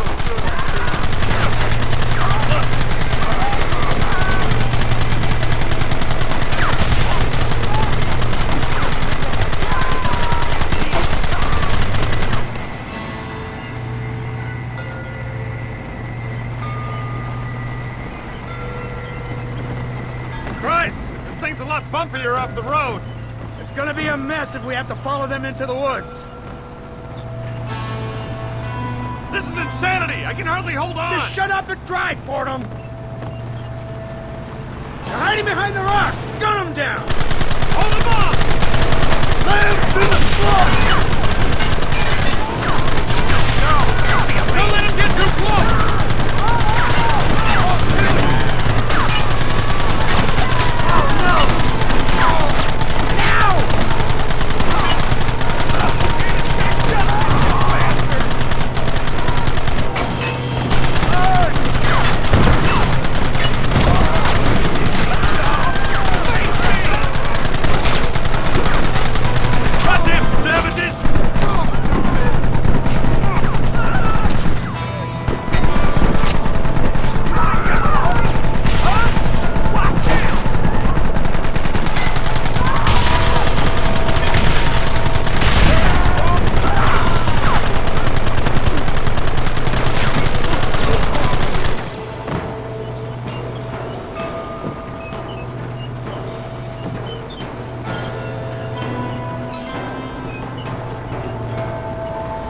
Christ! This thing's a lot bumpier off the road! It's gonna be a mess if we have to follow them into the woods. This is insanity! I can hardly hold on! Just shut up and drive, Fordham! They're hiding behind the rock! Gun them down! Hold them off! Live to the floor! Don't let him get too close!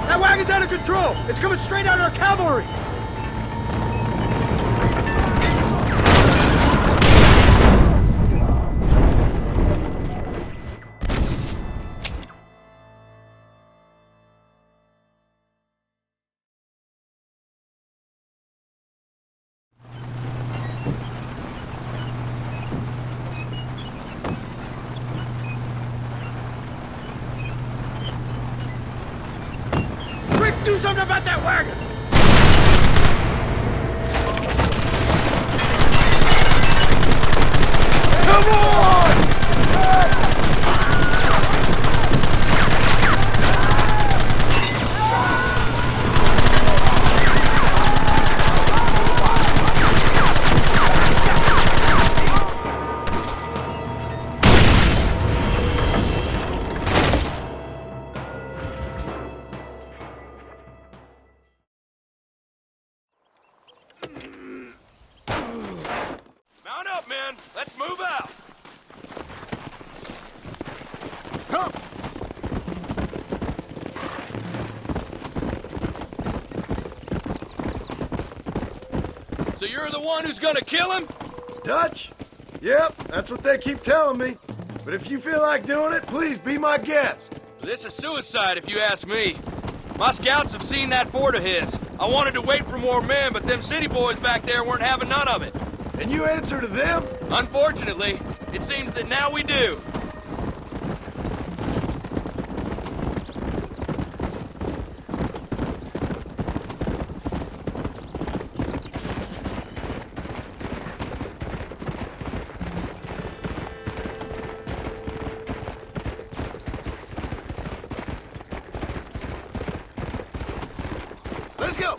That wagon's out of control! It's coming straight at our cavalry! Do something about that wagon! Come on! Mount up, men. Let's move out. Come! So you're the one who's gonna kill him? Dutch? Yep, that's what they keep telling me. But if you feel like doing it, please be my guest. This is suicide, if you ask me. My scouts have seen that fort of his. I wanted to wait for more men, but them city boys back there weren't having none of it. And you answer to them? Unfortunately, it seems that now we do. Let's go!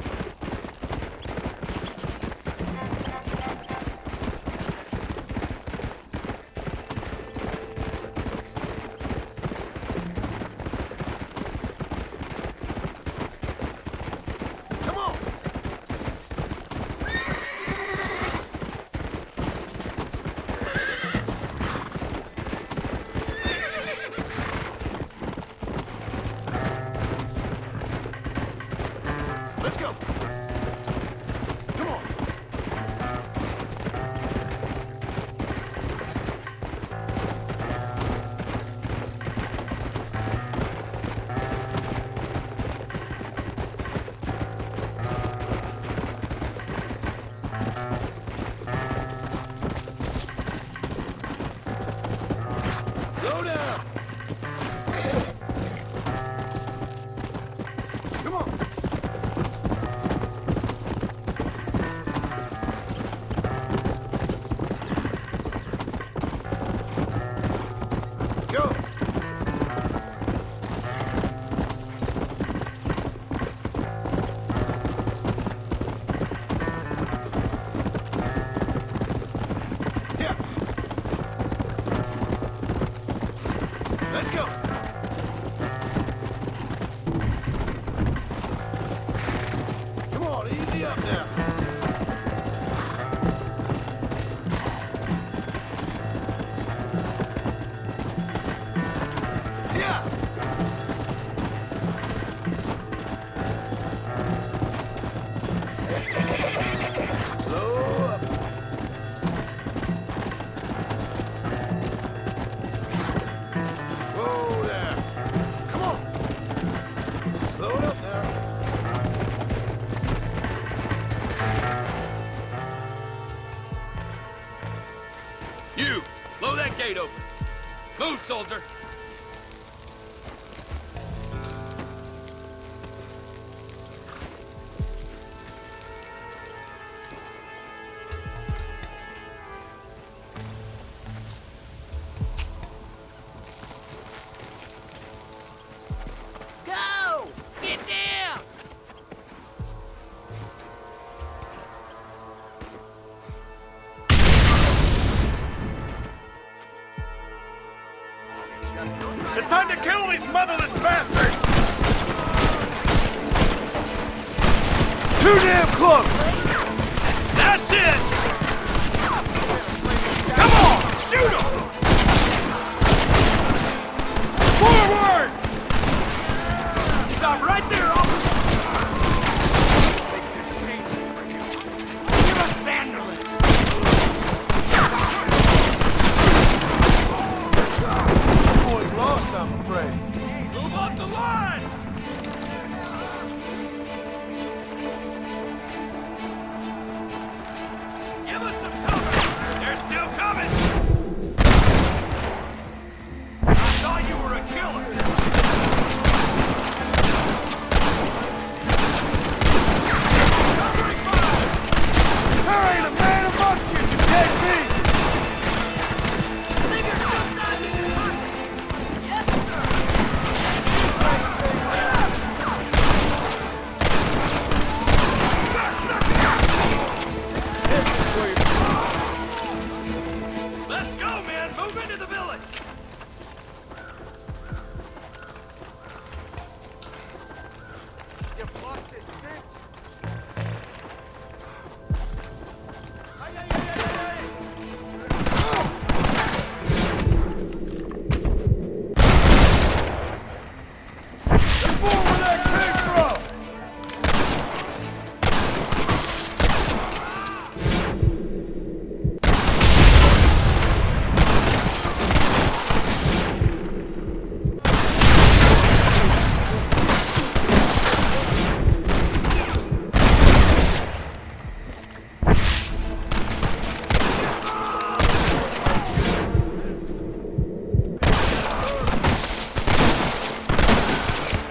Easy up now. You, blow that gate open. Move, soldier. Go! Get down! It's time to kill these motherless bastards! Too damn close! That's it! Come on! Shoot him! Forward! Stop right there, officer! Give us Vanderlyn! Boy's lost, I'm afraid. Move up the line! Give us some cover! They're still coming! I thought you were a killer! Covering fire! There ain't a man amongst you can take me! Let's go, man! Move into the village! You busted bitch! Where that came from!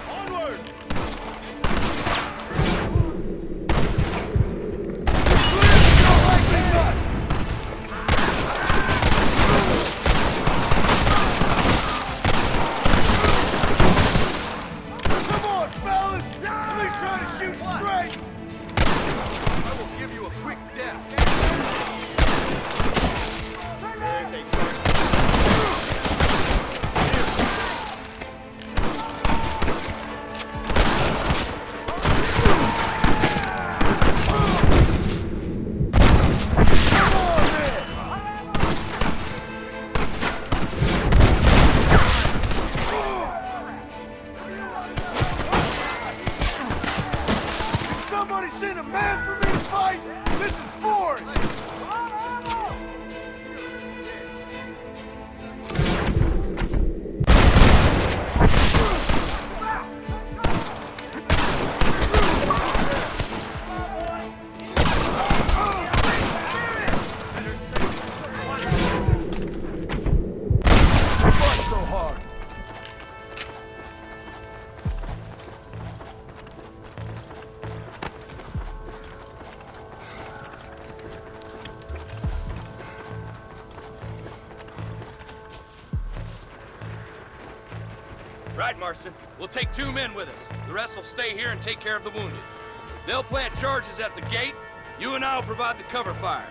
Onward! Come on, fellas! At least try to shoot straight! I will give you a quick death. Somebody send a man for me to fight! This is boring! Fight so hard! Right, Marston. We'll take 2 men with us. The rest will stay here and take care of the wounded. They'll plant charges at the gate. You and I'll provide the cover fire.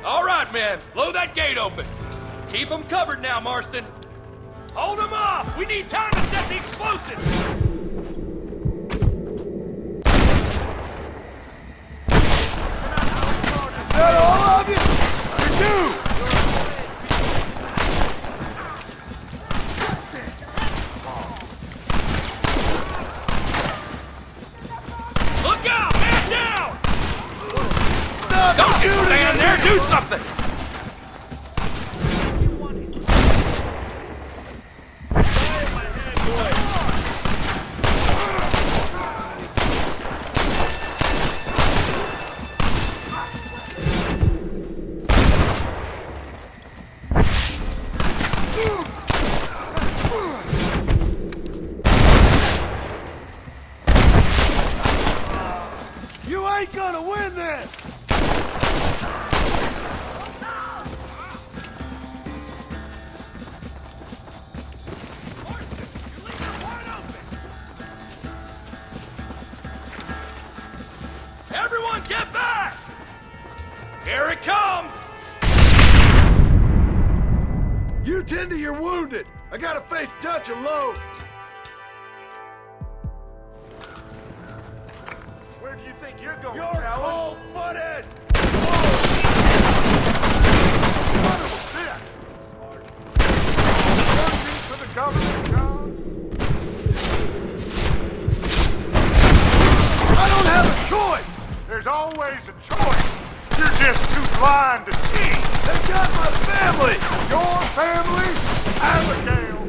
All right, men. Blow that gate open. Keep them covered now, Marston. Hold them off! We need time to set the explosives! Don't just stand there, do something! You ain't gonna win this! Everyone get back! Here it comes! You tend to your wounded. I gotta face Dutch alone. Where do you think you're going, You're coward? cold-footed! Son of a bitch! Working for the government, John? I don't have a choice! There's always a choice. You're just too blind to see. They got my family! Your family? Abigail.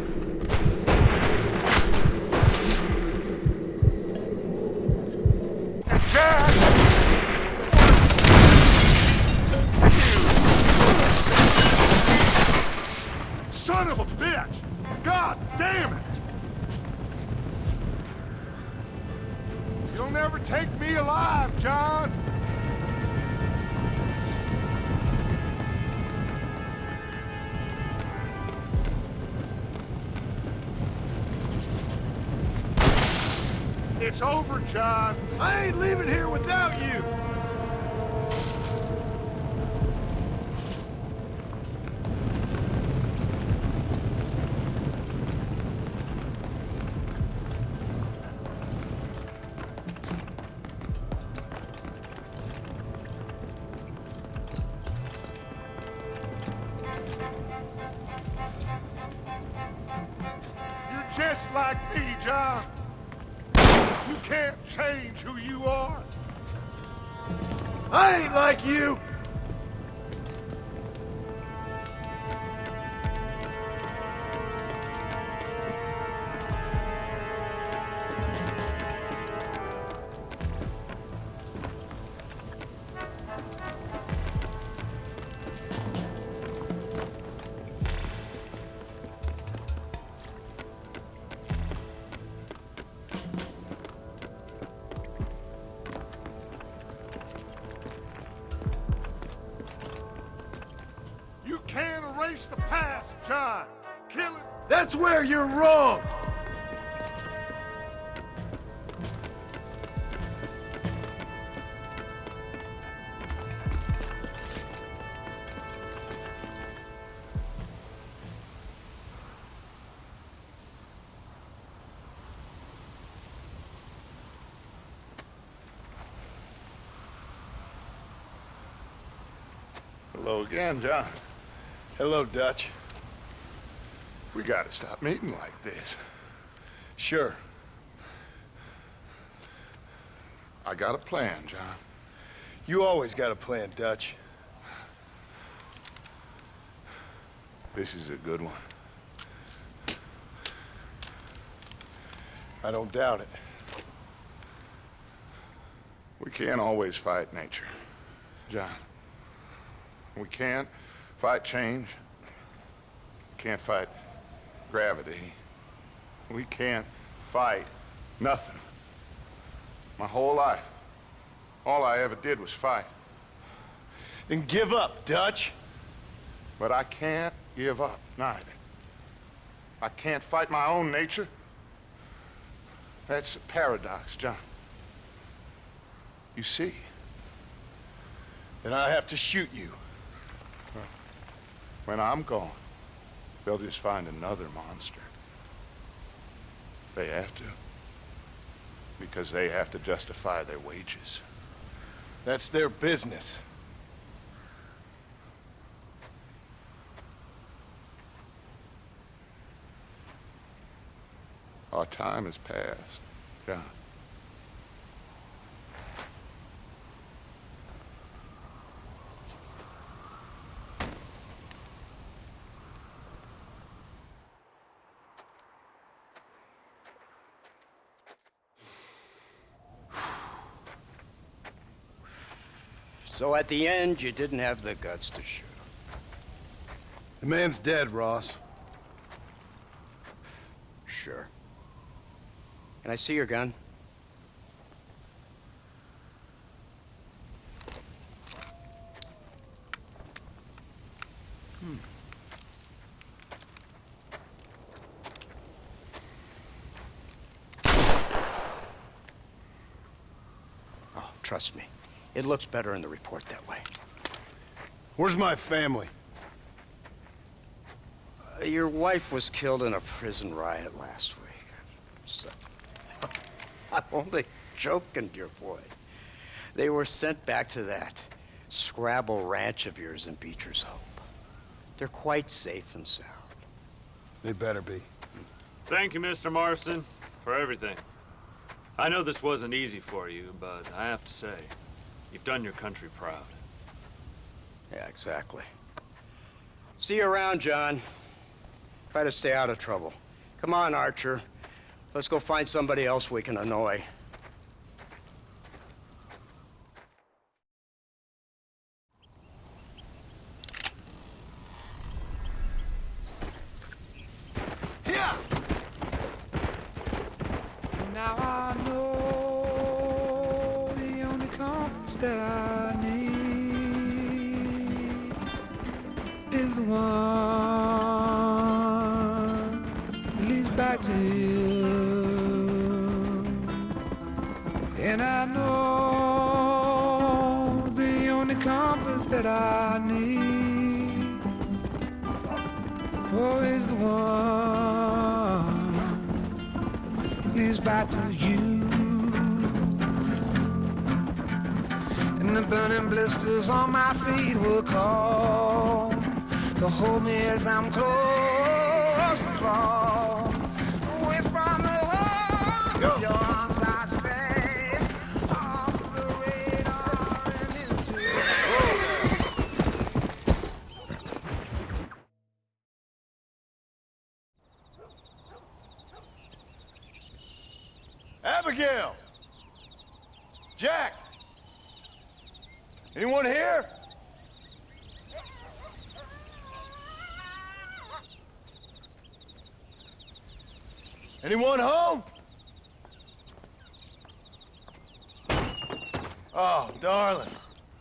And Jack. You. Son of a bitch. God damn it. You'll never take me alive, John. It's over, John. I ain't leaving here without you! You're just like me, John. You can't change who you are. I ain't like you! You can't erase the past, John. Kill it. That's where you're wrong! Hello again, John. Hello, Dutch. We gotta stop meeting like this. Sure. I got a plan, John. You always got a plan, Dutch. This is a good one. I don't doubt it. We can't always fight nature, John. We can't fight change. Can't fight gravity. We can't fight nothing. My whole life, all I ever did was fight. Then give up, Dutch. But I can't give up, neither. I can't fight my own nature. That's a paradox, John. You see? Then I have to shoot you. When I'm gone, they'll just find another monster. They have to. Because they have to justify their wages. That's their business. Our time has passed, John. So at the end, you didn't have the guts to shoot him. The man's dead, Ross. Sure. Can I see your gun? Oh, trust me. It looks better in the report that way. Where's my family? Your wife was killed in a prison riot last week. So, I'm only joking, dear boy. They were sent back to that Scrabble ranch of yours in Beecher's Hope. They're quite safe and sound. They better be. Thank you, Mr. Marston, for everything. I know this wasn't easy for you, but I have to say, you've done your country proud. Yeah, exactly. See you around, John. Try to stay out of trouble. Come on, Archer. Let's go find somebody else we can annoy. Yeah! Now I know the only compass that I need is the one that leads back to you. And I know the only compass that I need, oh, is the one leads back to you. And the burning blisters on my feet will call to hold me as I'm close to fall. Away from the home of your arms I stay, off the radar and into Abigail! Jack! Anyone here? Anyone home? Oh, darling.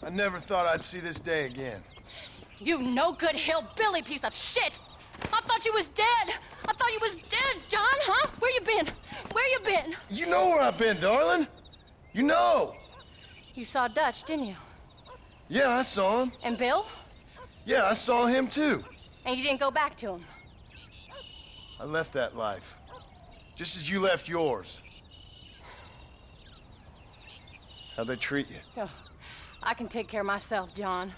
I never thought I'd see this day again. You no-good hillbilly piece of shit! I thought you was dead! I thought you was dead, John, huh? Where you been? Where you been? You know where I've been, darling. You know. You saw Dutch, didn't you? Yeah, I saw him. And Bill? Yeah, I saw him too. And you didn't go back to him? I left that life. Just as you left yours. How'd they treat you? Oh, I can take care of myself, John.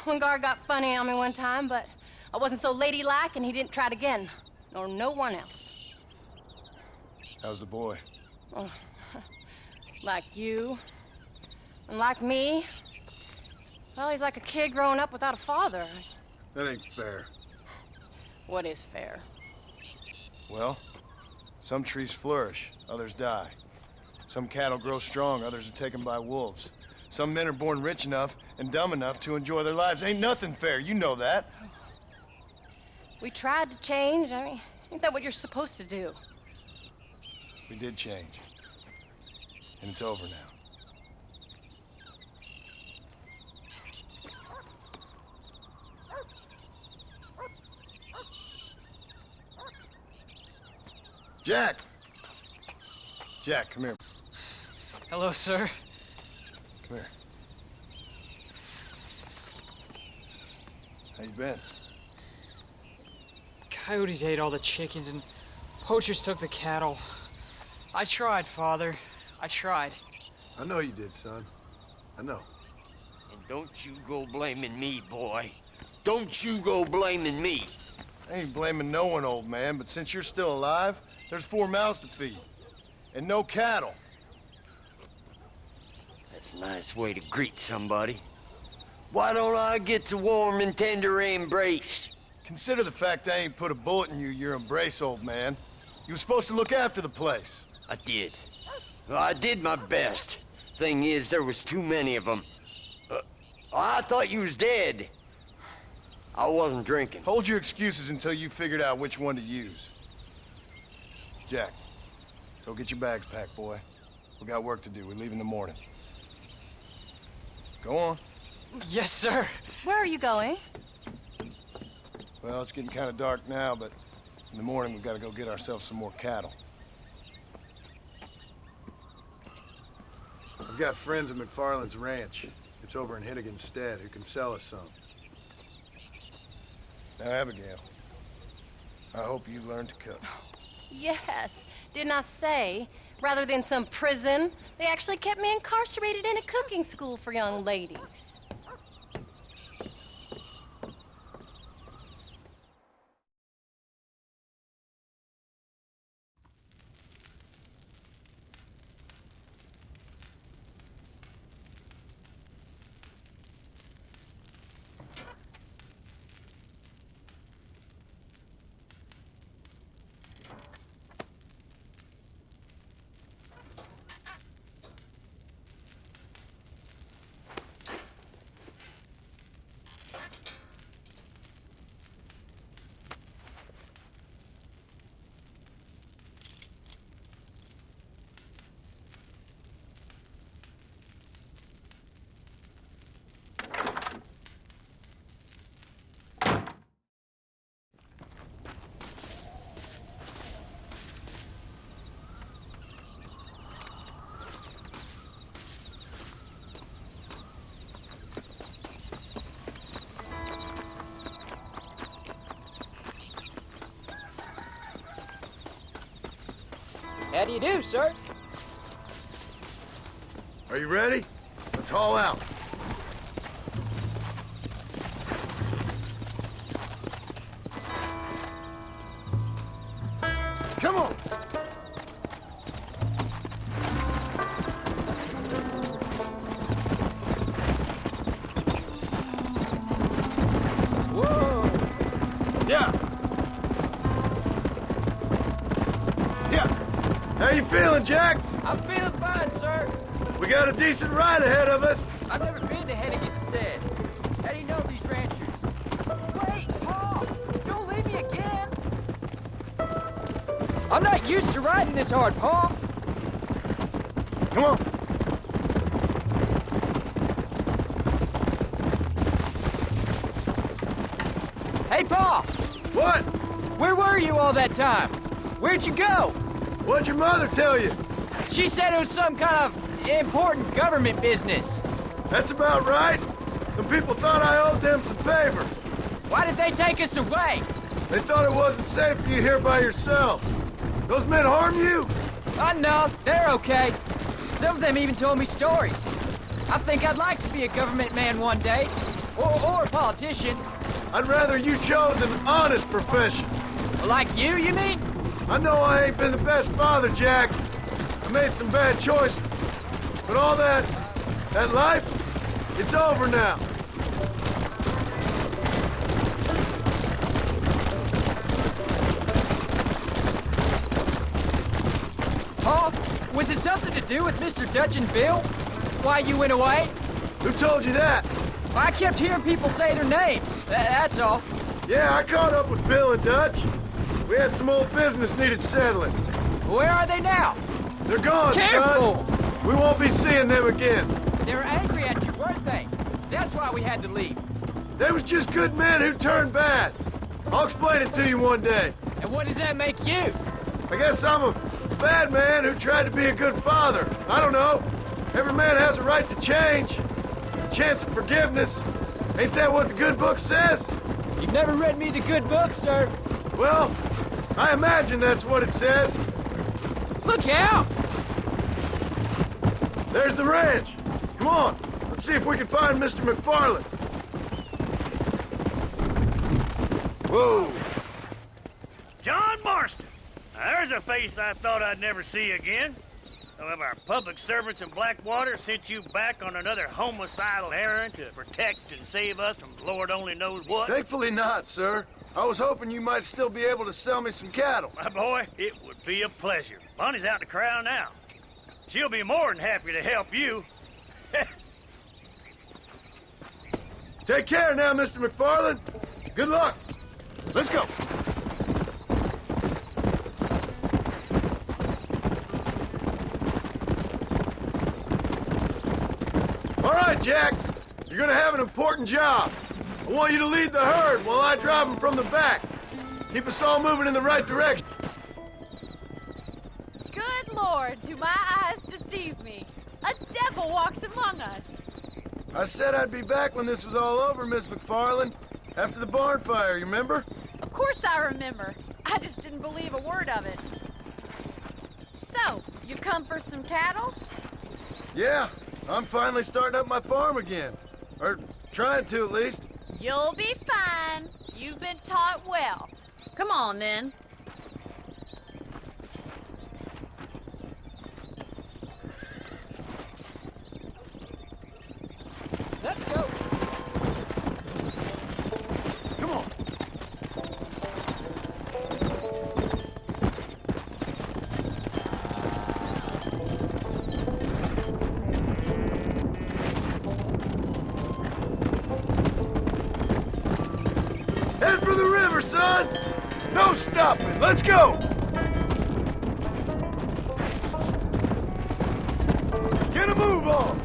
One guard got funny on me one time, but I wasn't so ladylike and he didn't try it again. Nor no one else. How's the boy? Oh, like you. And like me. Well, he's like a kid growing up without a father. That ain't fair. What is fair? Well, some trees flourish, others die. Some cattle grow strong, others are taken by wolves. Some men are born rich enough and dumb enough to enjoy their lives. Ain't nothing fair, you know that. We tried to change. I mean, ain't that what you're supposed to do? We did change. And it's over now. Jack! Jack, come here. Hello, sir. Come here. How you been? Coyotes ate all the chickens and poachers took the cattle. I tried, Father. I tried. I know you did, son. I know. And don't you go blaming me, boy. Don't you go blaming me. I ain't blaming no one, old man, but since you're still alive, there's 4 mouths to feed. And no cattle. That's a nice way to greet somebody. Why don't I get the warm and tender embrace? Consider the fact I ain't put a bullet in your embrace, old man. You were supposed to look after the place. I did. Well, I did my best. Thing is, there was too many of them. Oh, I thought you was dead. I wasn't drinking. Hold your excuses until you figured out which one to use. Jack, go get your bags packed, boy. We got work to do. We leave in the morning. Go on. Yes, sir. Where are you going? Well, it's getting kind of dark now, but in the morning we've got to go get ourselves some more cattle. We've got friends at McFarland's ranch. It's over in Hittigan's stead who can sell us some. Now, Abigail, I hope you learn to cook. Yes. Didn't I say, rather than some prison, they actually kept me incarcerated in a cooking school for young ladies. How do you do, sir? Are you ready? Let's haul out. Come on! Whoa! Yeah! How you feeling, Jack? I'm feeling fine, sir. We got a decent ride ahead of us. I've never been to Hittigan's stead. How do you know these ranchers? Wait, Paul! Don't leave me again! I'm not used to riding this hard, Paul. Come on. Hey, Paul! What? Where were you all that time? Where'd you go? What'd your mother tell you? She said it was some kind of important government business. That's about right. Some people thought I owed them some favor. Why did they take us away? They thought it wasn't safe for you here by yourself. Those men harm you? No, they're okay. Some of them even told me stories. I think I'd like to be a government man one day. Or a politician. I'd rather you chose an honest profession. Like you mean? I know I ain't been the best father, Jack. I made some bad choices. But all that life, it's over now. Paul, was it something to do with Mr. Dutch and Bill? Why you went away? Who told you that? I kept hearing people say their names. That's all. Yeah, I caught up with Bill and Dutch. We had some old business needed settling. Where are they now? They're gone, Careful! son. We won't be seeing them again. They were angry at you, weren't they? That's why we had to leave. They was just good men who turned bad. I'll explain it to you one day. And what does that make you? I guess I'm a bad man who tried to be a good father. I don't know. Every man has a right to change. A chance of forgiveness. Ain't that what the good book says? You've never read me the good book, sir. Well, I imagine that's what it says. Look out! There's the ranch. Come on, let's see if we can find Mr. McFarland. Whoa. John Marston. Now, there's a face I thought I'd never see again. Some of our public servants in Blackwater sent you back on another homicidal errand to protect and save us from Lord only knows what. Thankfully not, sir. I was hoping you might still be able to sell me some cattle. My boy, it would be a pleasure. Bonnie's out in the crowd now. She'll be more than happy to help you. Take care now, Mr. McFarland. Good luck. Let's go. All right, Jack. You're gonna have an important job. I want you to lead the herd while I drive them from the back. Keep us all moving in the right direction. Good Lord, do my eyes deceive me? A devil walks among us. I said I'd be back when this was all over, Miss McFarland. After the barn fire, you remember? Of course I remember. I just didn't believe a word of it. So, you've come for some cattle? Yeah, I'm finally starting up my farm again. Or trying to, at least. You'll be fine. You've been taught well. Come on, then. Let's go. Come on. Head for the river, son! No stopping! Let's go! Get a move on!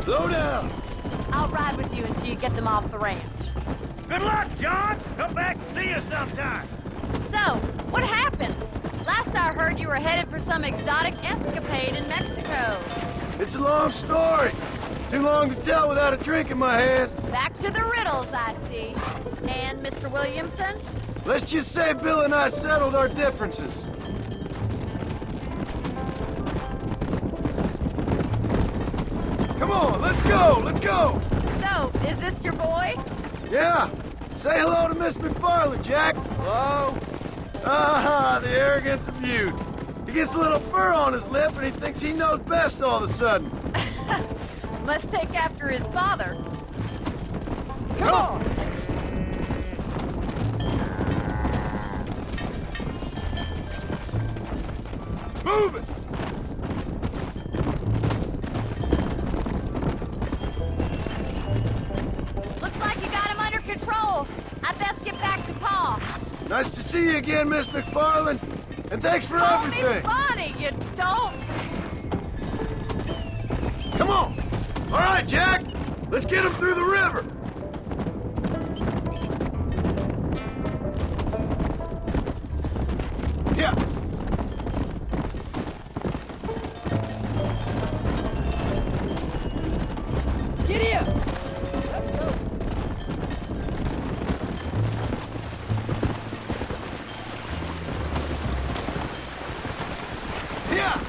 Slow down! I'll ride with you until you get them off the ranch. Good luck, John! Come back and see us sometime. So, what happened? Last I heard you were headed for some exotic escapade in Mexico. It's a long story. Too long to tell without a drink in my hand. Back to the riddles, I see. And Mr. Williamson? Let's just say Bill and I settled our differences. Come on, let's go, let's go! So, is this your boy? Yeah, say hello to Miss McFarland, Jack. Hello? Ah, the arrogance of youth. He gets a little fur on his lip and he thinks he knows best all of a sudden. Must take after his father. Come on! Move it! Looks like you got him under control. I best get back to Pa. Nice to see you again, Miss McFarland. And thanks for Call everything. me Bonnie, you don't. Come on! All right, Jack! Let's get him through the river! Yeah! Giddy up! Let's go. Yeah!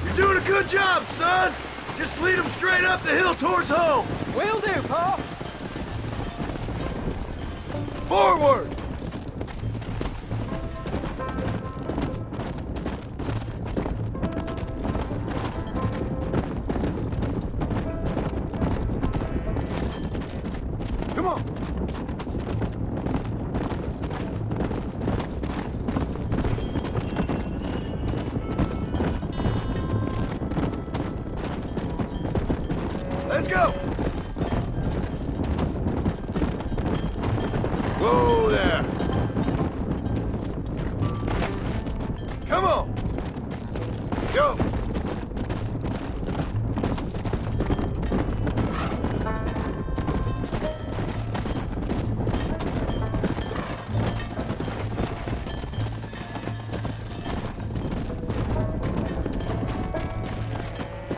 You're doing a good job, son! Just lead him straight up the hill towards home! Will do, Pa. Forward! Come on! Let's go! Whoa there! Come on! Go!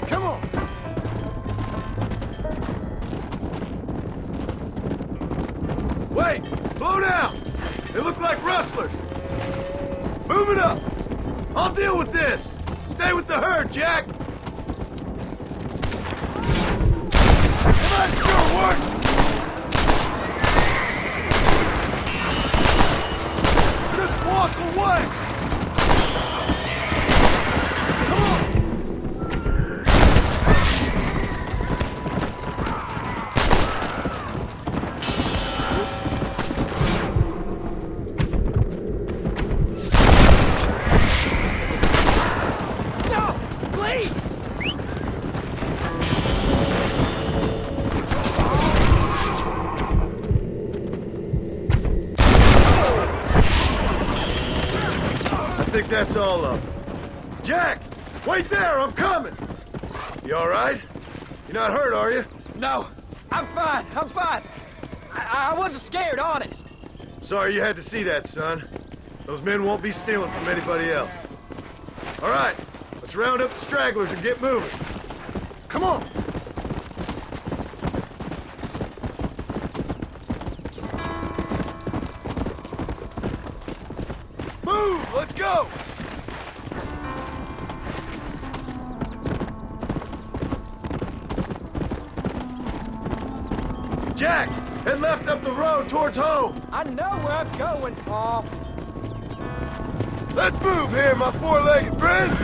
Come on! Wait! Slow down! They look like rustlers! Move it up! I'll deal with this! Stay with the herd, Jack! That sure worked! Just walk away! Come on! No! Please! That's all up. Jack! Wait there, I'm coming! You alright? You're not hurt, are you? No, I'm fine, I'm fine. I wasn't scared, honest. Sorry you had to see that, son. Those men won't be stealing from anybody else. Alright, let's round up the stragglers and get moving. Come on! Move! Let's go! Jack! Head left up the road towards home! I know where I'm going, Paul. Let's move here, my four-legged friends!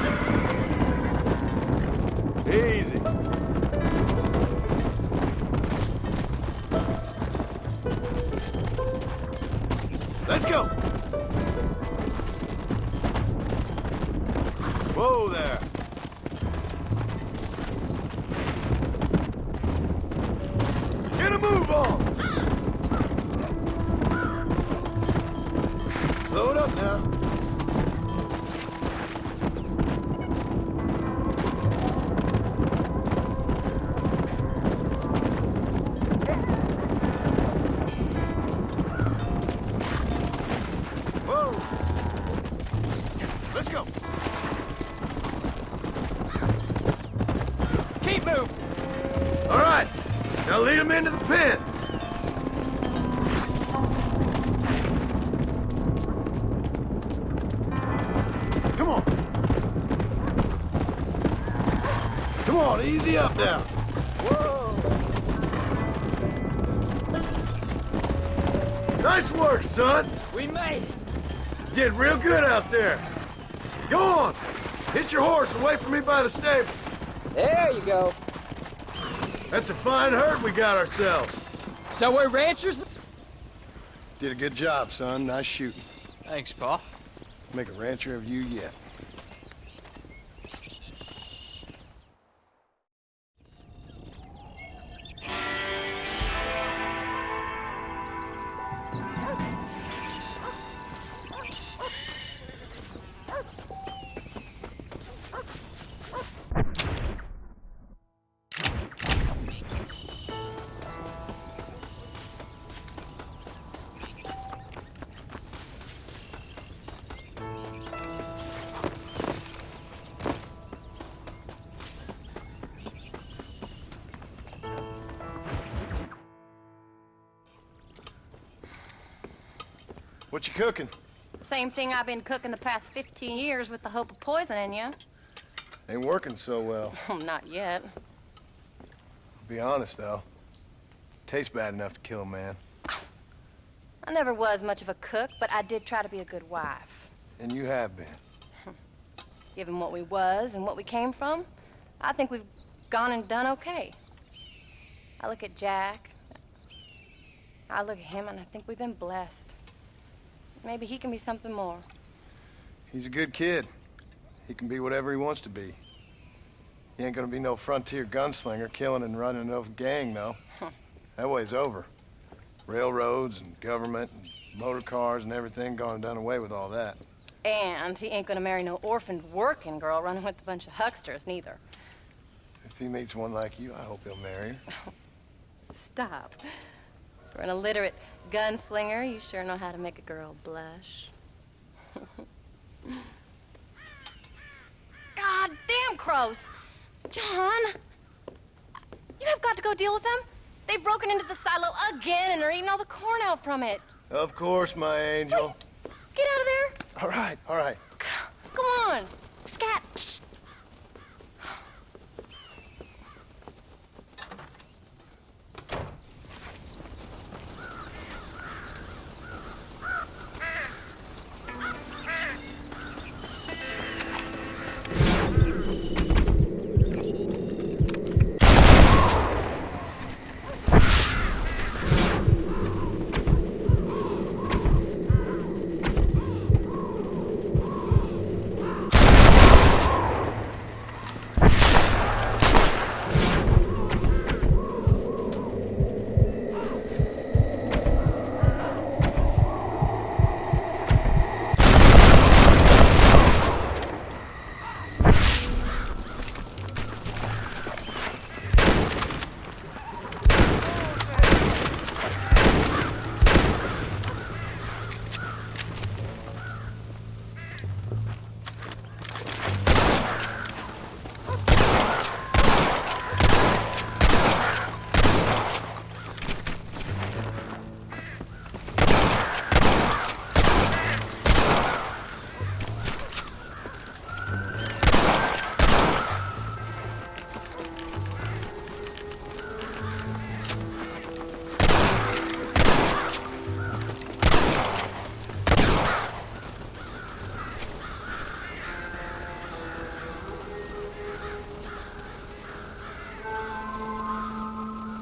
Easy. Let's go! Whoa there! Get a move on! Slow it up now. Whoa! Let's go! Keep moving! All right, now lead them into the pen. Come on. Come on, easy up now. Whoa. Nice work, son. We made it. Did real good out there. Go on. Hit your horse and wait for me by the stable. There you go. That's a fine herd we got ourselves. So we're ranchers? Did a good job, son. Nice shooting. Thanks, Pa. Make a rancher of you yet. What you cooking? Same thing I've been cooking the past 15 years with the hope of poisoning you. Ain't working so well. Not yet. Be honest, though. Tastes bad enough to kill a man. I never was much of a cook, but I did try to be a good wife. And you have been. Given what we was and what we came from, I think we've gone and done okay. I look at Jack. I look at him and I think we've been blessed. Maybe he can be something more. He's a good kid. He can be whatever he wants to be. He ain't gonna be no frontier gunslinger killing and running no gang, though. That way's over. Railroads and government and motor cars and everything gone and done away with all that. And he ain't gonna marry no orphaned working girl running with a bunch of hucksters, neither. If he meets one like you, I hope he'll marry her. Stop. For an illiterate gunslinger, you sure know how to make a girl blush. God damn crows! John! You have got to go deal with them. They've broken into the silo again and are eating all the corn out from it. Of course, my angel. Wait, get out of there. All right, all right. Go on. Scat. Shh.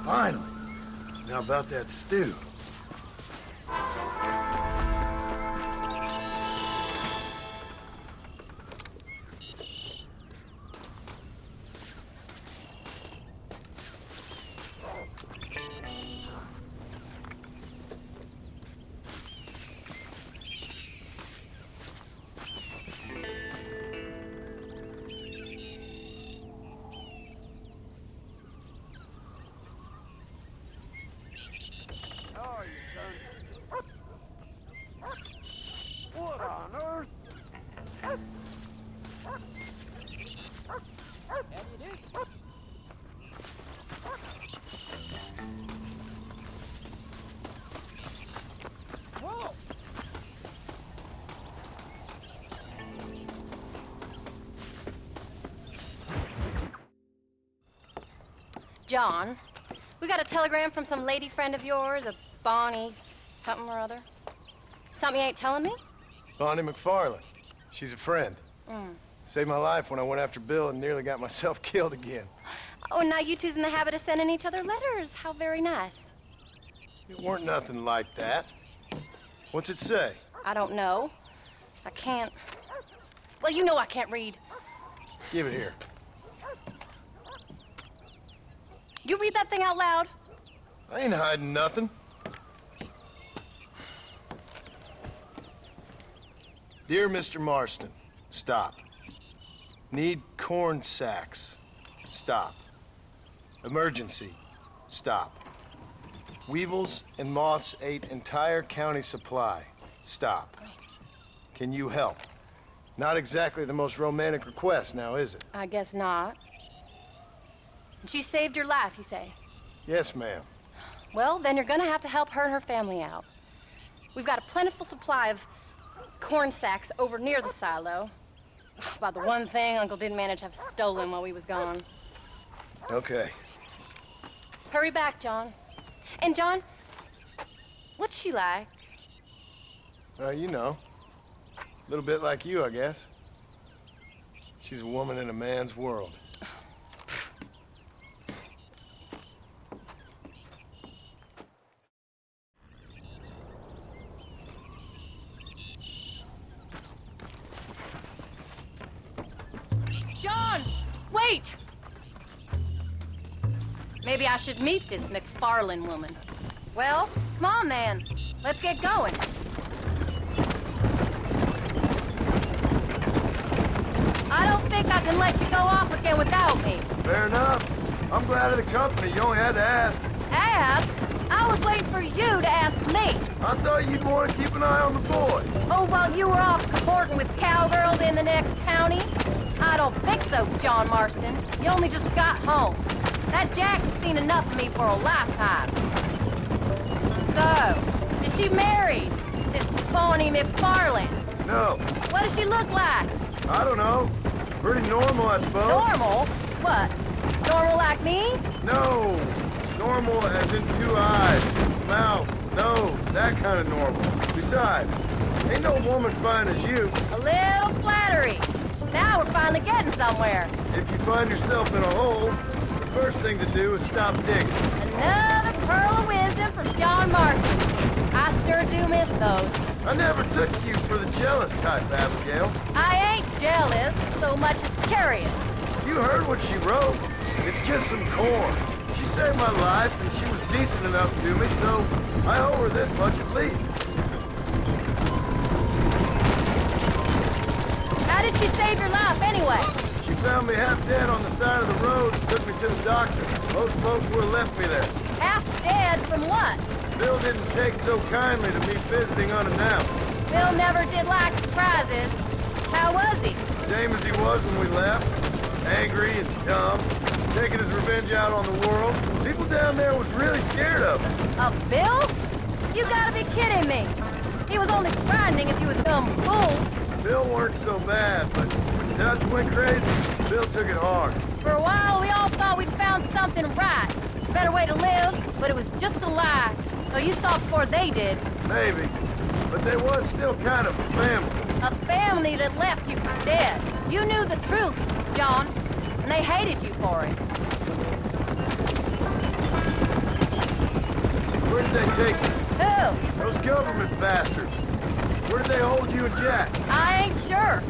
Finally. Now about that stew. What on earth? Whoa! John, we got a telegram from some lady friend of yours, a Bonnie something or other. Something you ain't telling me? Bonnie McFarland. She's a friend. Mm. Saved my life when I went after Bill and nearly got myself killed again. Oh, now you two's in the habit of sending each other letters. How very nice. It weren't nothing like that. What's it say? I don't know. I can't... Well, you know I can't read. Give it here. You read that thing out loud? I ain't hiding nothing. Dear Mr. Marston, stop. Need corn sacks. Stop. Emergency. Stop. Weevils and moths ate entire county supply. Stop. Can you help? Not exactly the most romantic request, now is it? I guess not. She saved your life, you say? Yes, ma'am. Well, then you're gonna have to help her and her family out. We've got a plentiful supply of corn sacks over near the silo. About the one thing Uncle didn't manage to have stolen while we was gone. Okay. Hurry back, John. And John, what's she like? You know. A little bit like you, I guess. She's a woman in a man's world. John, wait! Maybe I should meet this McFarland woman. Well, come on then. Let's get going. I don't think I can let you go off again without me. Fair enough. I'm glad of the company. You only had to ask. Ask? I was waiting for you to ask me. I thought you'd want to keep an eye on the boy. Oh, while you were off cavorting with cowgirls in the next county? I don't think so, John Marston. You only just got home. That Jack has seen enough of me for a lifetime. So, is she married? This Bonnie McFarland? No. What does she look like? I don't know. Pretty normal, I suppose. Normal? What? Normal like me? No. Normal as in 2 eyes, mouth, nose, that kind of normal. Besides, ain't no woman fine as you. A little flattery. Now we're finally getting somewhere. If you find yourself in a hole, the first thing to do is stop digging. Another pearl of wisdom from John Marston. I sure do miss those. I never took you for the jealous type, Abigail. I ain't jealous so much as curious. You heard what she wrote. It's just some corn. She saved my life, and she was decent enough to me, so I owe her this much at least. How did she save your life anyway? She found me half dead on the side of the road and took me to the doctor. Most folks would have left me there. Half dead from what? Bill didn't take so kindly to me visiting unannounced. Bill never did like surprises. How was he? Same as he was when we left. Angry and dumb. Taking his revenge out on the world. People down there was really scared of him. Of Bill? You gotta be kidding me. He was only grinding if you was a dumb fool. Bill weren't so bad, but when Dutch went crazy, Bill took it hard. For a while, we all thought we'd found something right. Better way to live, but it was just a lie. So you saw before they did. Maybe. But they was still kind of a family. A family that left you for dead. You knew the truth, John, and they hated you for it. Where did they take you? Who? Those government bastards. Where did they hold you and Jack? I ain't sure.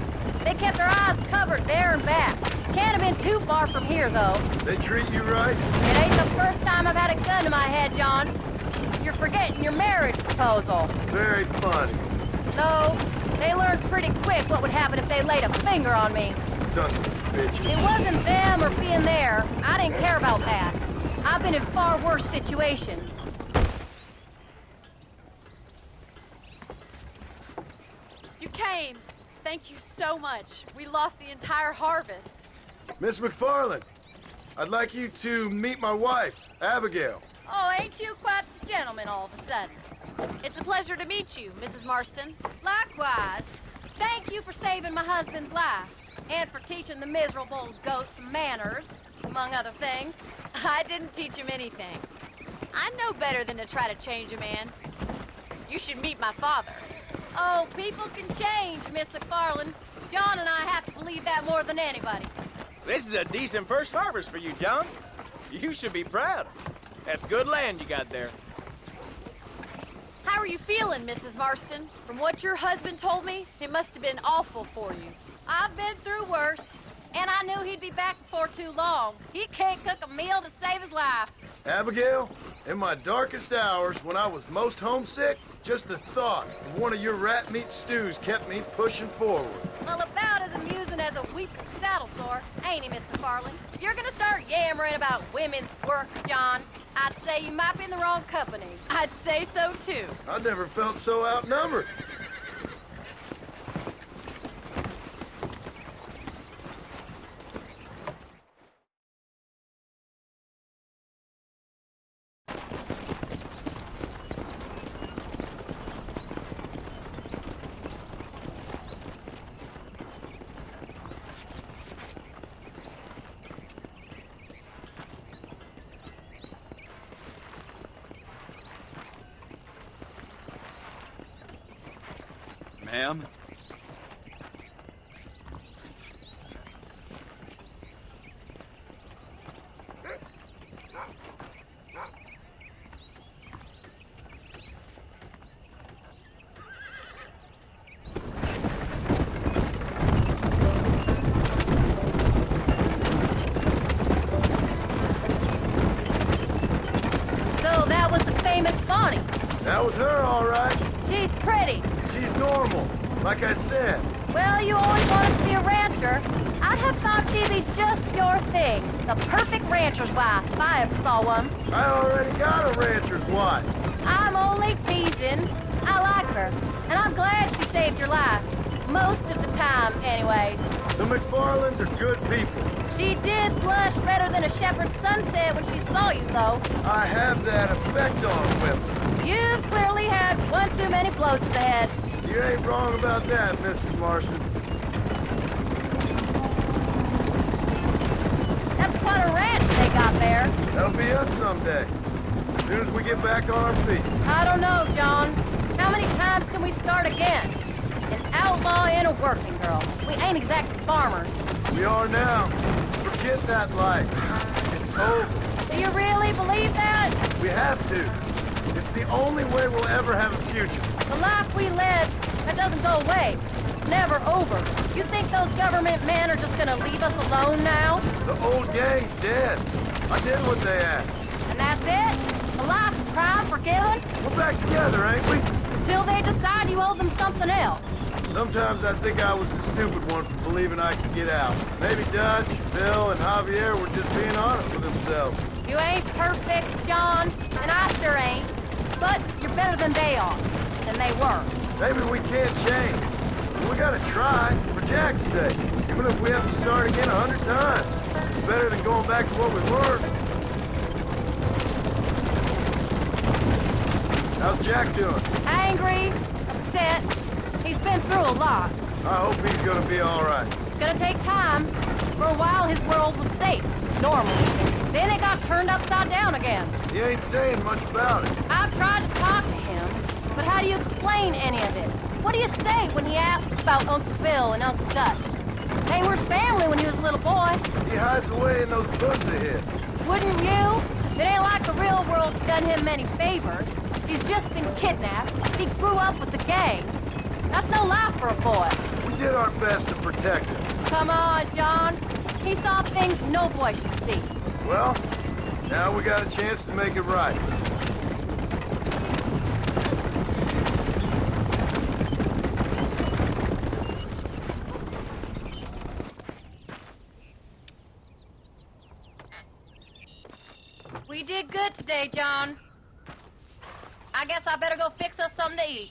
They kept their eyes covered there and back. Can't have been too far from here, though. They treat you right? It ain't the first time I've had a gun to my head, John. You're forgetting your marriage proposal. Very funny. No, they learned pretty quick what would happen if they laid a finger on me. Sons of bitches. It wasn't them or being there. I didn't care about that. I've been in far worse situations. You came. Thank you so much. We lost the entire harvest. Miss McFarland, I'd like you to meet my wife, Abigail. Oh, ain't you quite the gentleman all of a sudden? It's a pleasure to meet you, Mrs. Marston. Likewise. Thank you for saving my husband's life. And for teaching the miserable goat some manners, among other things. I didn't teach him anything. I know better than to try to change a man. You should meet my father. Oh, people can change, Miss McFarland. John and I have to believe that more than anybody. This is a decent first harvest for you, John. You should be proud. That's good land you got there. How are you feeling, Mrs. Marston? From what your husband told me, it must have been awful for you. I've been through worse, and I knew he'd be back before too long. He can't cook a meal to save his life. Abigail, in my darkest hours, when I was most homesick, just the thought of one of your rat meat stews kept me pushing forward. Well, about as amusing as a weeping saddle sore, ain't he, Miss McFarland? If you're gonna start yammering about women's work, John, I'd say you might be in the wrong company. I'd say so, too. I never felt so outnumbered. Ma'am? So that was the famous Bonnie. That was her, all right. She's pretty. She's normal, like I said. Well, you always wanted to be a rancher. I'd have thought she'd be just your thing. The perfect rancher's wife, if I ever saw one. I already got a rancher's wife. I'm only teasing. I like her, and I'm glad she saved your life. Most of the time, anyway. The McFarlands are good people. She did blush redder than a shepherd's sunset when she saw you, though. I have that effect on women. You've clearly had one too many blows to the head. You ain't wrong about that, Mrs. Marston. That's quite a ranch they got there. That'll be us someday. As soon as we get back on our feet. I don't know, John. How many times can we start again? An outlaw and a working girl. We ain't exactly farmers. We are now. Forget that life. It's over. Do you really believe that? We have to. It's the only way we'll ever have a future. The life we led, that doesn't go away. It's never over. You think those government men are just gonna leave us alone now? The old gang's dead. I did what they asked. And that's it? A life of crime forgiven? We're back together, ain't we? Until they decide you owe them something else. Sometimes I think I was the stupid one for believing I could get out. Maybe Dutch, Bill, and Javier were just being honest with themselves. You ain't perfect, John, and I sure ain't. But you're better than they are. Than they were. Maybe we can't change. But we gotta try, for Jack's sake. Even if we have to start again 100 times. It's better than going back to what we learned. How's Jack doing? Angry, upset. He's been through a lot. I hope he's gonna be all right. It's gonna take time. For a while, his world was safe, normal. Then it got turned upside down again. He ain't saying much about it. I've tried to talk to him, but how do you explain any of this? What do you say when he asks about Uncle Bill and Uncle Dutch? They were family when he was a little boy. He hides away in those books of his. Wouldn't you? It ain't like the real world's done him many favors. He's just been kidnapped. He grew up with the gang. That's no life for a boy. We did our best to protect him. Come on, John. He saw things no boy should see. Well, now we got a chance to make it right. We did good today, John. I guess I better go fix us something to eat.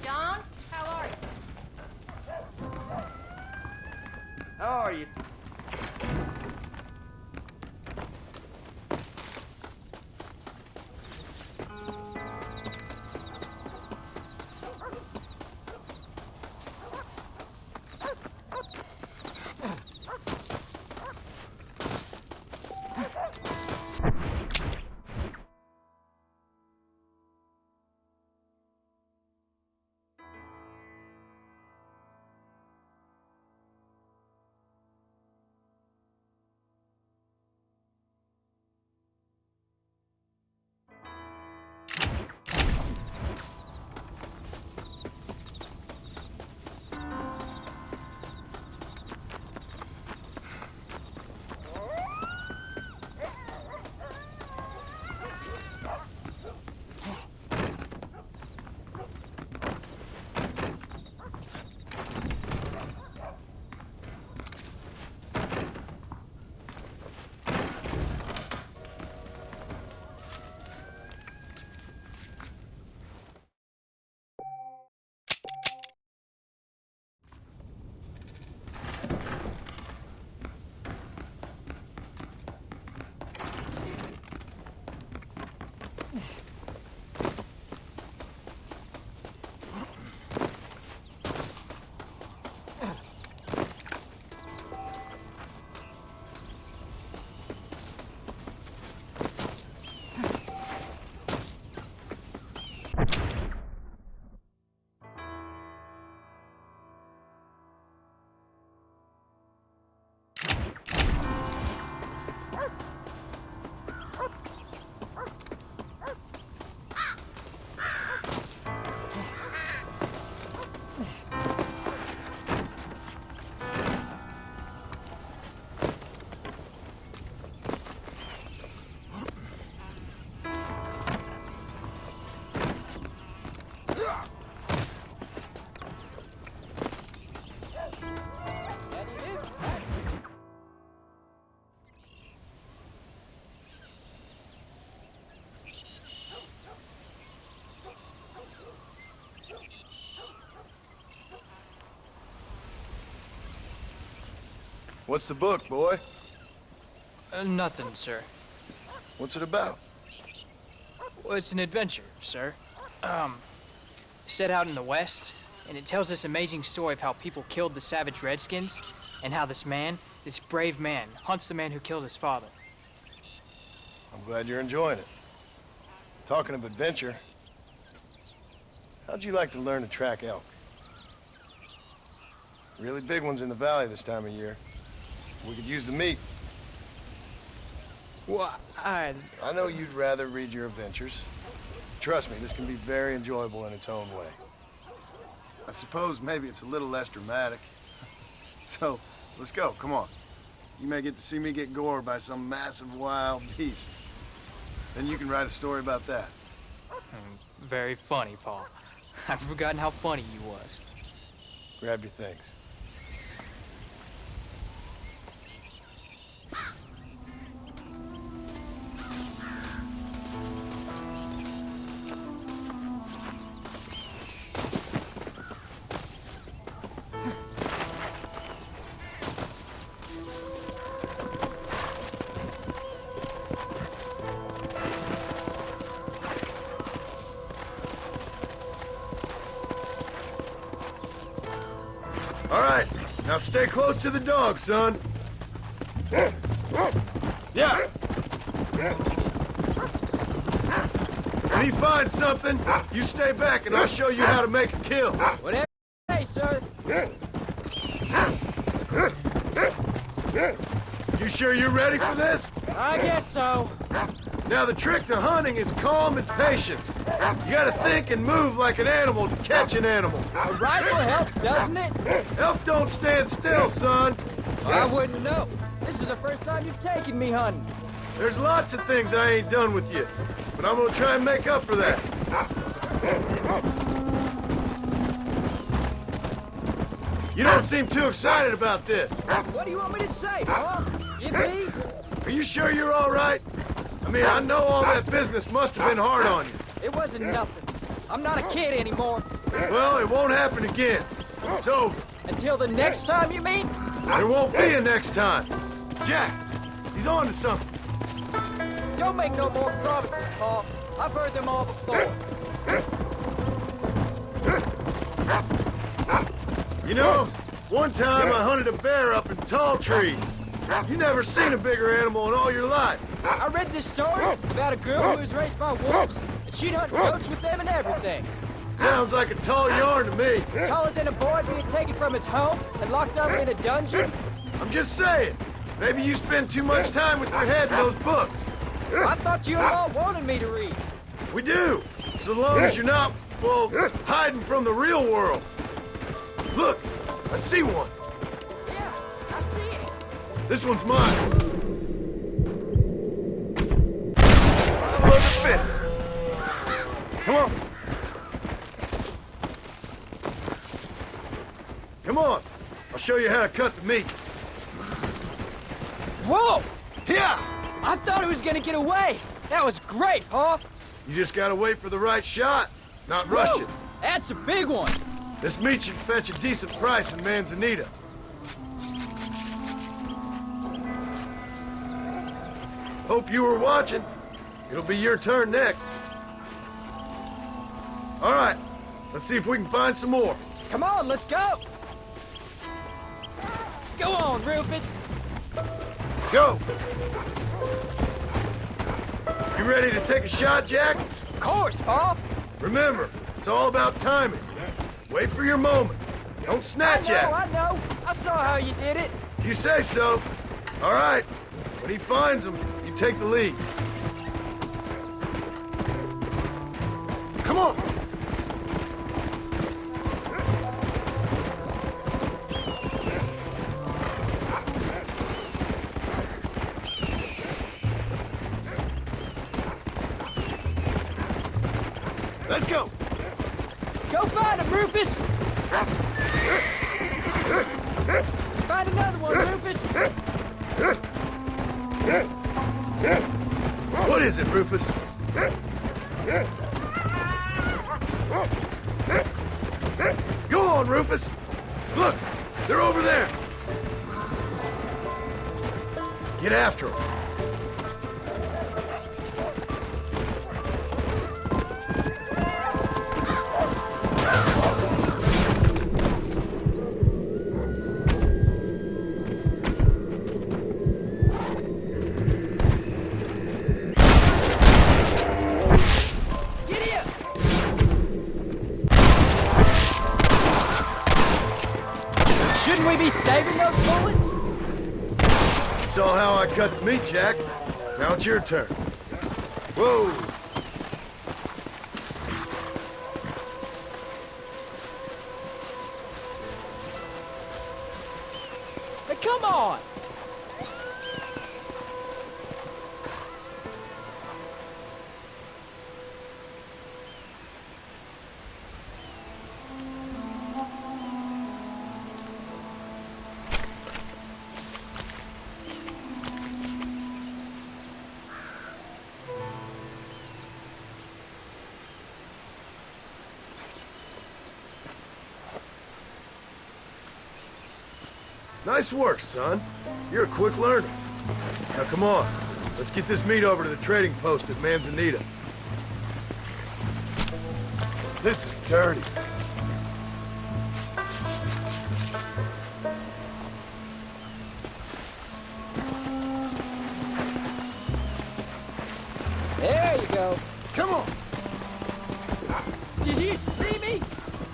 John, how are you? How are you? What's the book, boy? Nothing, sir. What's it about? Well, it's an adventure, sir. Set out in the West, and it tells this amazing story of how people killed the savage Redskins, and how this man, this brave man, hunts the man who killed his father. I'm glad you're enjoying it. Talking of adventure, how'd you like to learn to track elk? Really big ones in the valley this time of year. We could use the meat. Well, I know you'd rather read your adventures. Trust me, this can be very enjoyable in its own way. I suppose maybe it's a little less dramatic. So, let's go, come on. You may get to see me get gored by some massive wild beast. Then you can write a story about that. Very funny, Paul. I've forgotten how funny you was. Grab your things. All right, now stay close to the dog, son. Yeah. When he finds something, you stay back and I'll show you how to make a kill. Whatever. Hey, sir. You sure you're ready for this? I guess so. Now, the trick to hunting is calm and patience. You gotta think and move like an animal to catch an animal. A rifle helps, doesn't it? Elk don't stand still, son. I wouldn't know. This is the first time you've taken me hunting. There's lots of things I ain't done with you, but I'm gonna try and make up for that. You don't seem too excited about this. What do you want me to say, Paul? Yippee? Are you sure you're all right? I mean, I know all that business must have been hard on you. It wasn't nothing. I'm not a kid anymore. Well, it won't happen again. It's over. Until the next time, you mean? There won't be a next time. Jack, he's on to something. Don't make no more promises, Paul. I've heard them all before. You know, one time I hunted a bear up in tall trees. You never seen a bigger animal in all your life. I read this story about a girl who was raised by wolves, and she'd hunt goats with them and everything. Sounds like a tall yarn to me. Taller than a boy being taken from his home and locked up in a dungeon? I'm just saying. Maybe you spend too much time with your head in those books. I thought you all wanted me to read. We do, so long as you're not, well, hiding from the real world. Look, I see one. Yeah, I see it. This one's mine. I love the fence. Come on. Come on. I'll show you how to cut the meat. Whoa! Yeah! I thought he was gonna get away. That was great, Paul. You just gotta wait for the right shot, not rush it. That's a big one. This meat should fetch a decent price in Manzanita. Hope you were watching. It'll be your turn next. All right, let's see if we can find some more. Come on, let's go. Go on, Rufus. Go. You ready to take a shot, Jack? Of course, Paul. Remember, it's all about timing. Wait for your moment. Don't snatch at it. I know. I saw how you did it. You say so. All right. When he finds them, you take the lead. Come on. Let's go! Go find him, Rufus! Find another one, Rufus! What is it, Rufus? Go on, Rufus! Look! They're over there! Get after them! Shouldn't we be saving those bullets? Saw how I cut the meat, Jack. Now it's your turn. Whoa! Hey, come on! Nice work, son. You're a quick learner. Now come on. Let's get this meat over to the trading post at Manzanita. This is dirty. There you go. Come on. Did you see me?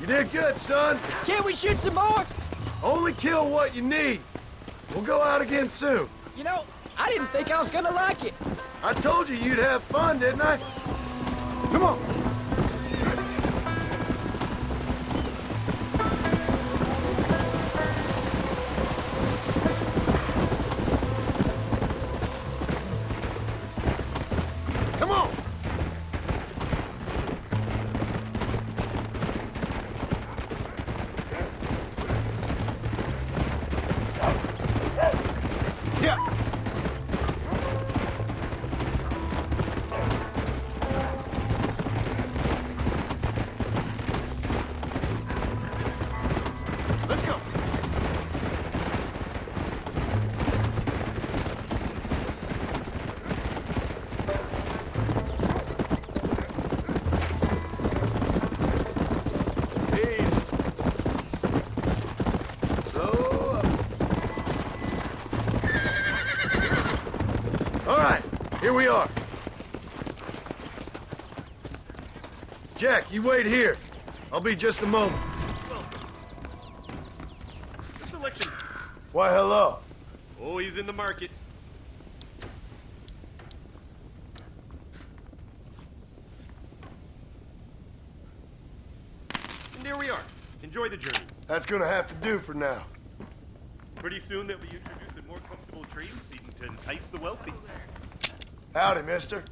You did good, son. Can't we shoot some more? Only kill what you need. We'll go out again soon. You know, I didn't think I was gonna like it. I told you you'd have fun, didn't I? Come on. Come on. Yeah. Let's go. Hey. Slow up. All right, here we are. Jack, you wait here. I'll be just a moment. The selection. Why, hello. Oh, he's in the market. And there we are. Enjoy the journey. That's gonna have to do for now. Pretty soon they'll be introducing more comfortable trees, seeking to entice the wealthy. Howdy, mister.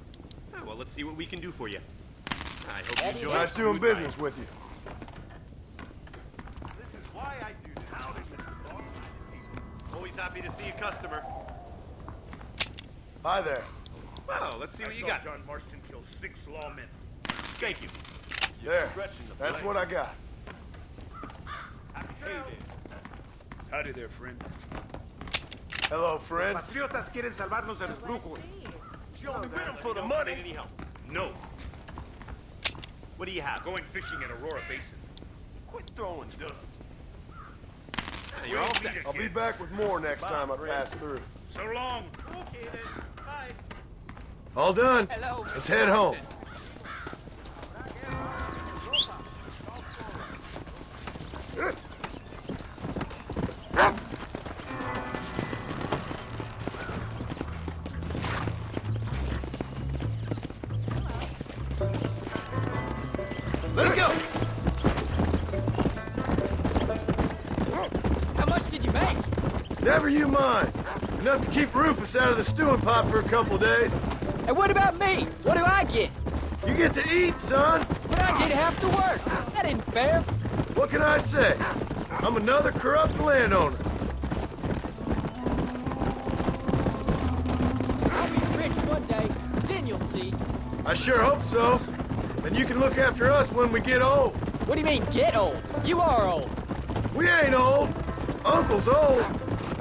Ah, well, let's see what we can do for you. I hope you enjoy. Nice doing business with you. This is why I do this. Howdy, Mr. Boss. Always happy to see a customer. Hi there. Well, let's see what you got. John Marston kill 6 lawmen. Thank you. There. That's what I got. Howdy there, friend. Hello, friend. Patriotas quieren salvarnos de los brujos. You're only with them for the money. Any help? No. What do you have? Going fishing in Aurora Basin. Quit throwing dust. You're all set. I'll be back with more next time I pass through. So long. Okay then. Bye. All done. Hello. Let's head home. Let's go. How much did you make? Never you mind. Enough to keep Rufus out of the stewing pot for a couple days. And what about me? What do I get? You get to eat, son. But I to have to work. That ain't fair. What can I say? I'm another corrupt landowner. I'll be rich one day, then you'll see. I sure hope so. And you can look after us when we get old. What do you mean, get old? You are old. We ain't old. Uncle's old.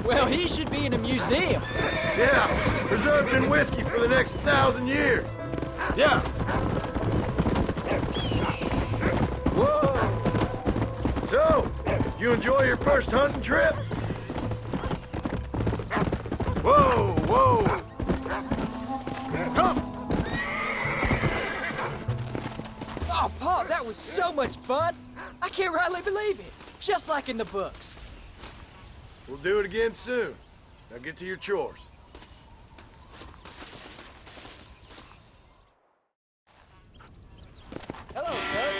Well, he should be in a museum. Yeah, preserved in whiskey for the next 1,000 years. Yeah. Whoa! So, you enjoy your first hunting trip? Whoa, whoa. Come. Oh, Paul, that was so much fun. I can't rightly believe it. Just like in the books. We'll do it again soon. Now get to your chores. Hello, sir.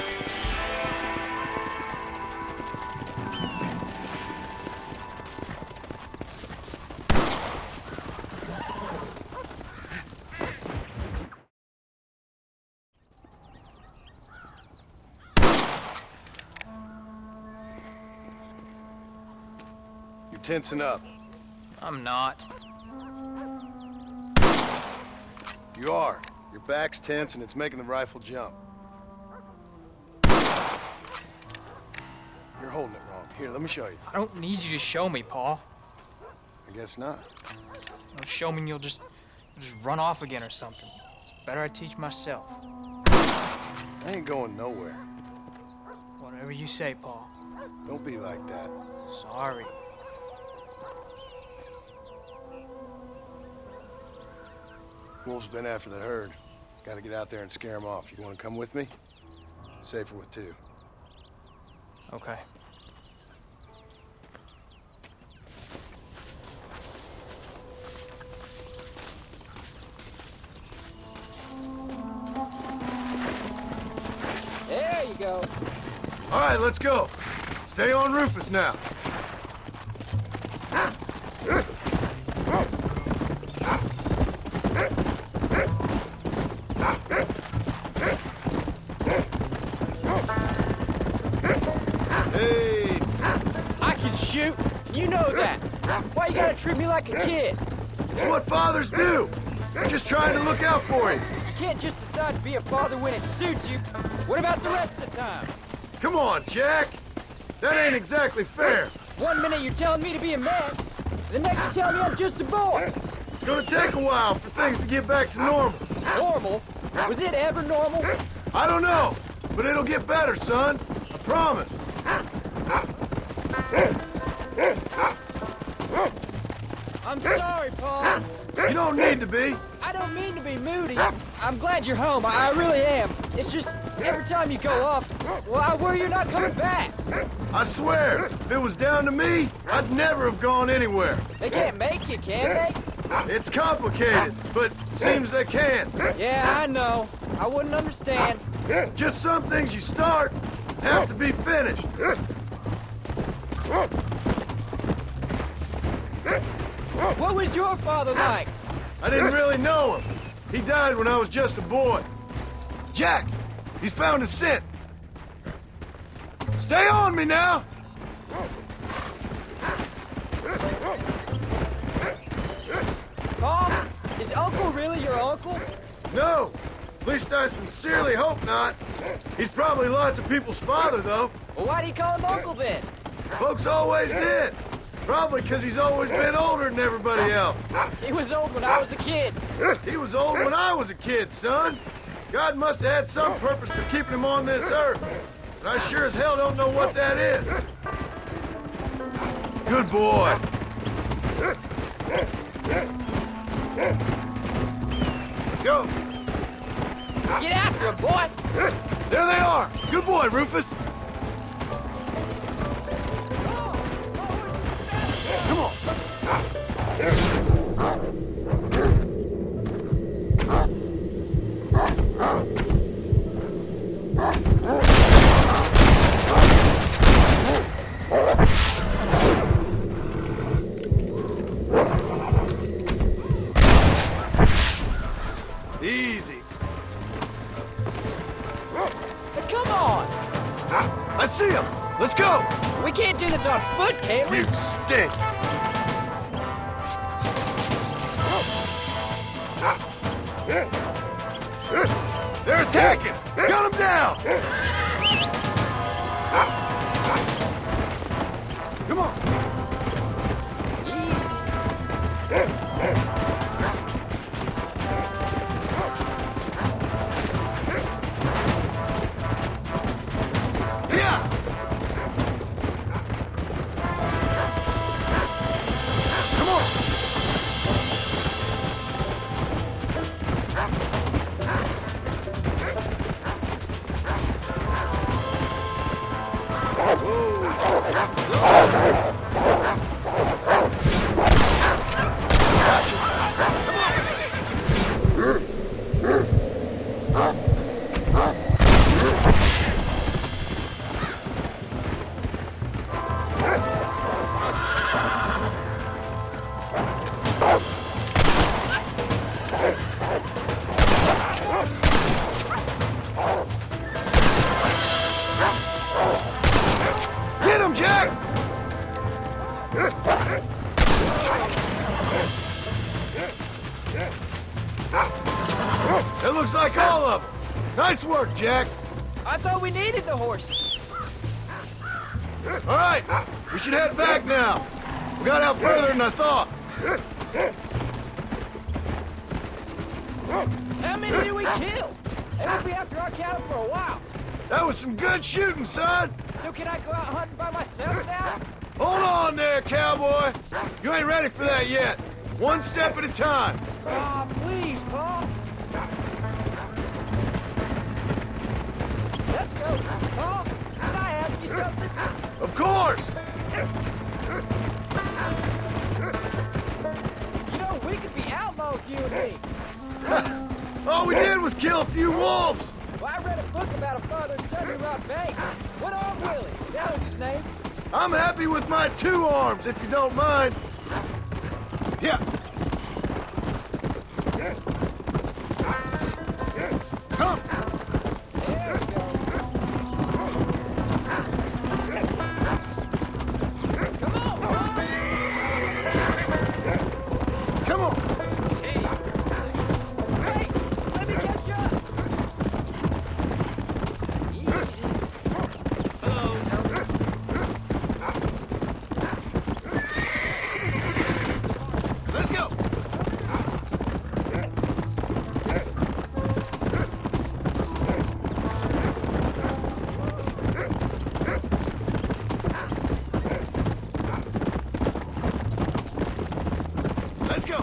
You're tensing up. I'm not. You are. Your back's tense and it's making the rifle jump. You're holding it wrong. Here, let me show you. I don't need you to show me, Paul. I guess not. Don't show me and you'll just run off again or something. It's better I teach myself. I ain't going nowhere. Whatever you say, Paul. Don't be like that. Sorry. Wolf's been after the herd. Gotta get out there and scare him off. You wanna come with me? Safer with two. Okay. There you go. All right, let's go. Stay on Rufus now. Hey! I can shoot. You know that. Why you gotta treat me like a kid? It's what fathers do. Just trying to look out for you. You can't just decide to be a father when it suits you. What about the rest of the time? Come on, Jack. That ain't exactly fair. 1 minute you're telling me to be a man, the next you're telling me I'm just a boy. It's gonna take a while for things to get back to normal. Normal? Was it ever normal? I don't know, but it'll get better, son. I promise. I'm sorry, Paul. You don't need to be. I don't mean to be moody. I'm glad you're home. I really am. It's just every time you go off, well, I worry you're not coming back. I swear, if it was down to me, I'd never have gone anywhere. They can't make you, can they? It's complicated, but seems they can. Yeah, I know. I wouldn't understand. Just some things you start have to be finished. What was your father like? I didn't really know him. He died when I was just a boy. Jack, he's found a scent. Stay on me now! Paul, is Uncle really your uncle? No, at least I sincerely hope not. He's probably lots of people's father, though. Well, why do you call him Uncle then? Folks always did. Probably because he's always been older than everybody else. He was old when I was a kid. He was old when I was a kid, son. God must have had some purpose for keeping him on this earth. But I sure as hell don't know what that is. Good boy. Go. Get after him, boy. There they are. Good boy, Rufus. Come on. Come on. can't do this on foot, can we? You stink! They're attacking! Gun them down! Come on! Yeah! Come on! Get him, Jack! It looks like all of them. Nice work, Jack. I thought we needed the horses. All right, we should head back now. We got out further than I thought. How many did we kill? They will be after our cattle for a while. That was some good shooting, son. So can I go out hunting by myself now? Hold on there, cowboy. You ain't ready for that yet. One step at a time. Aw, please, Paul. Let's go. Paul, can I ask you something? Of course. You know, we could be outlaws, you and me. All we did was kill a few wolves. Well, I read a book about a father and son who robbed banks. What Arm Willie? That was his name. I'm happy with my 2 arms, if you don't mind. Yeah. Come. There we go. Come on, Paul. Come on. Hey, let me catch up. Easy. Let's go. Let's go.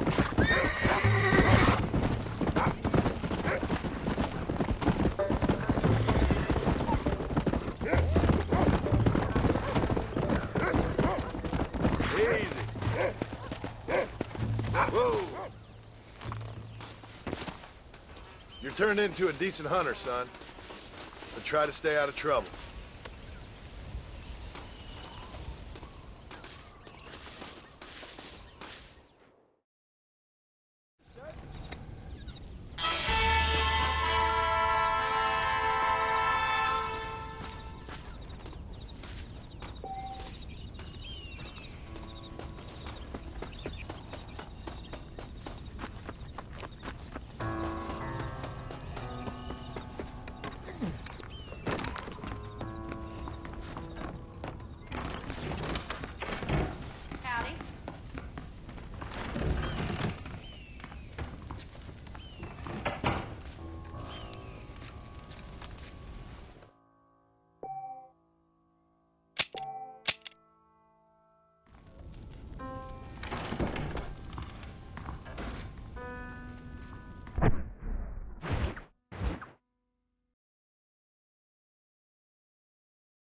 Easy. Whoa. You're turning into a decent hunter, son. But try to stay out of trouble.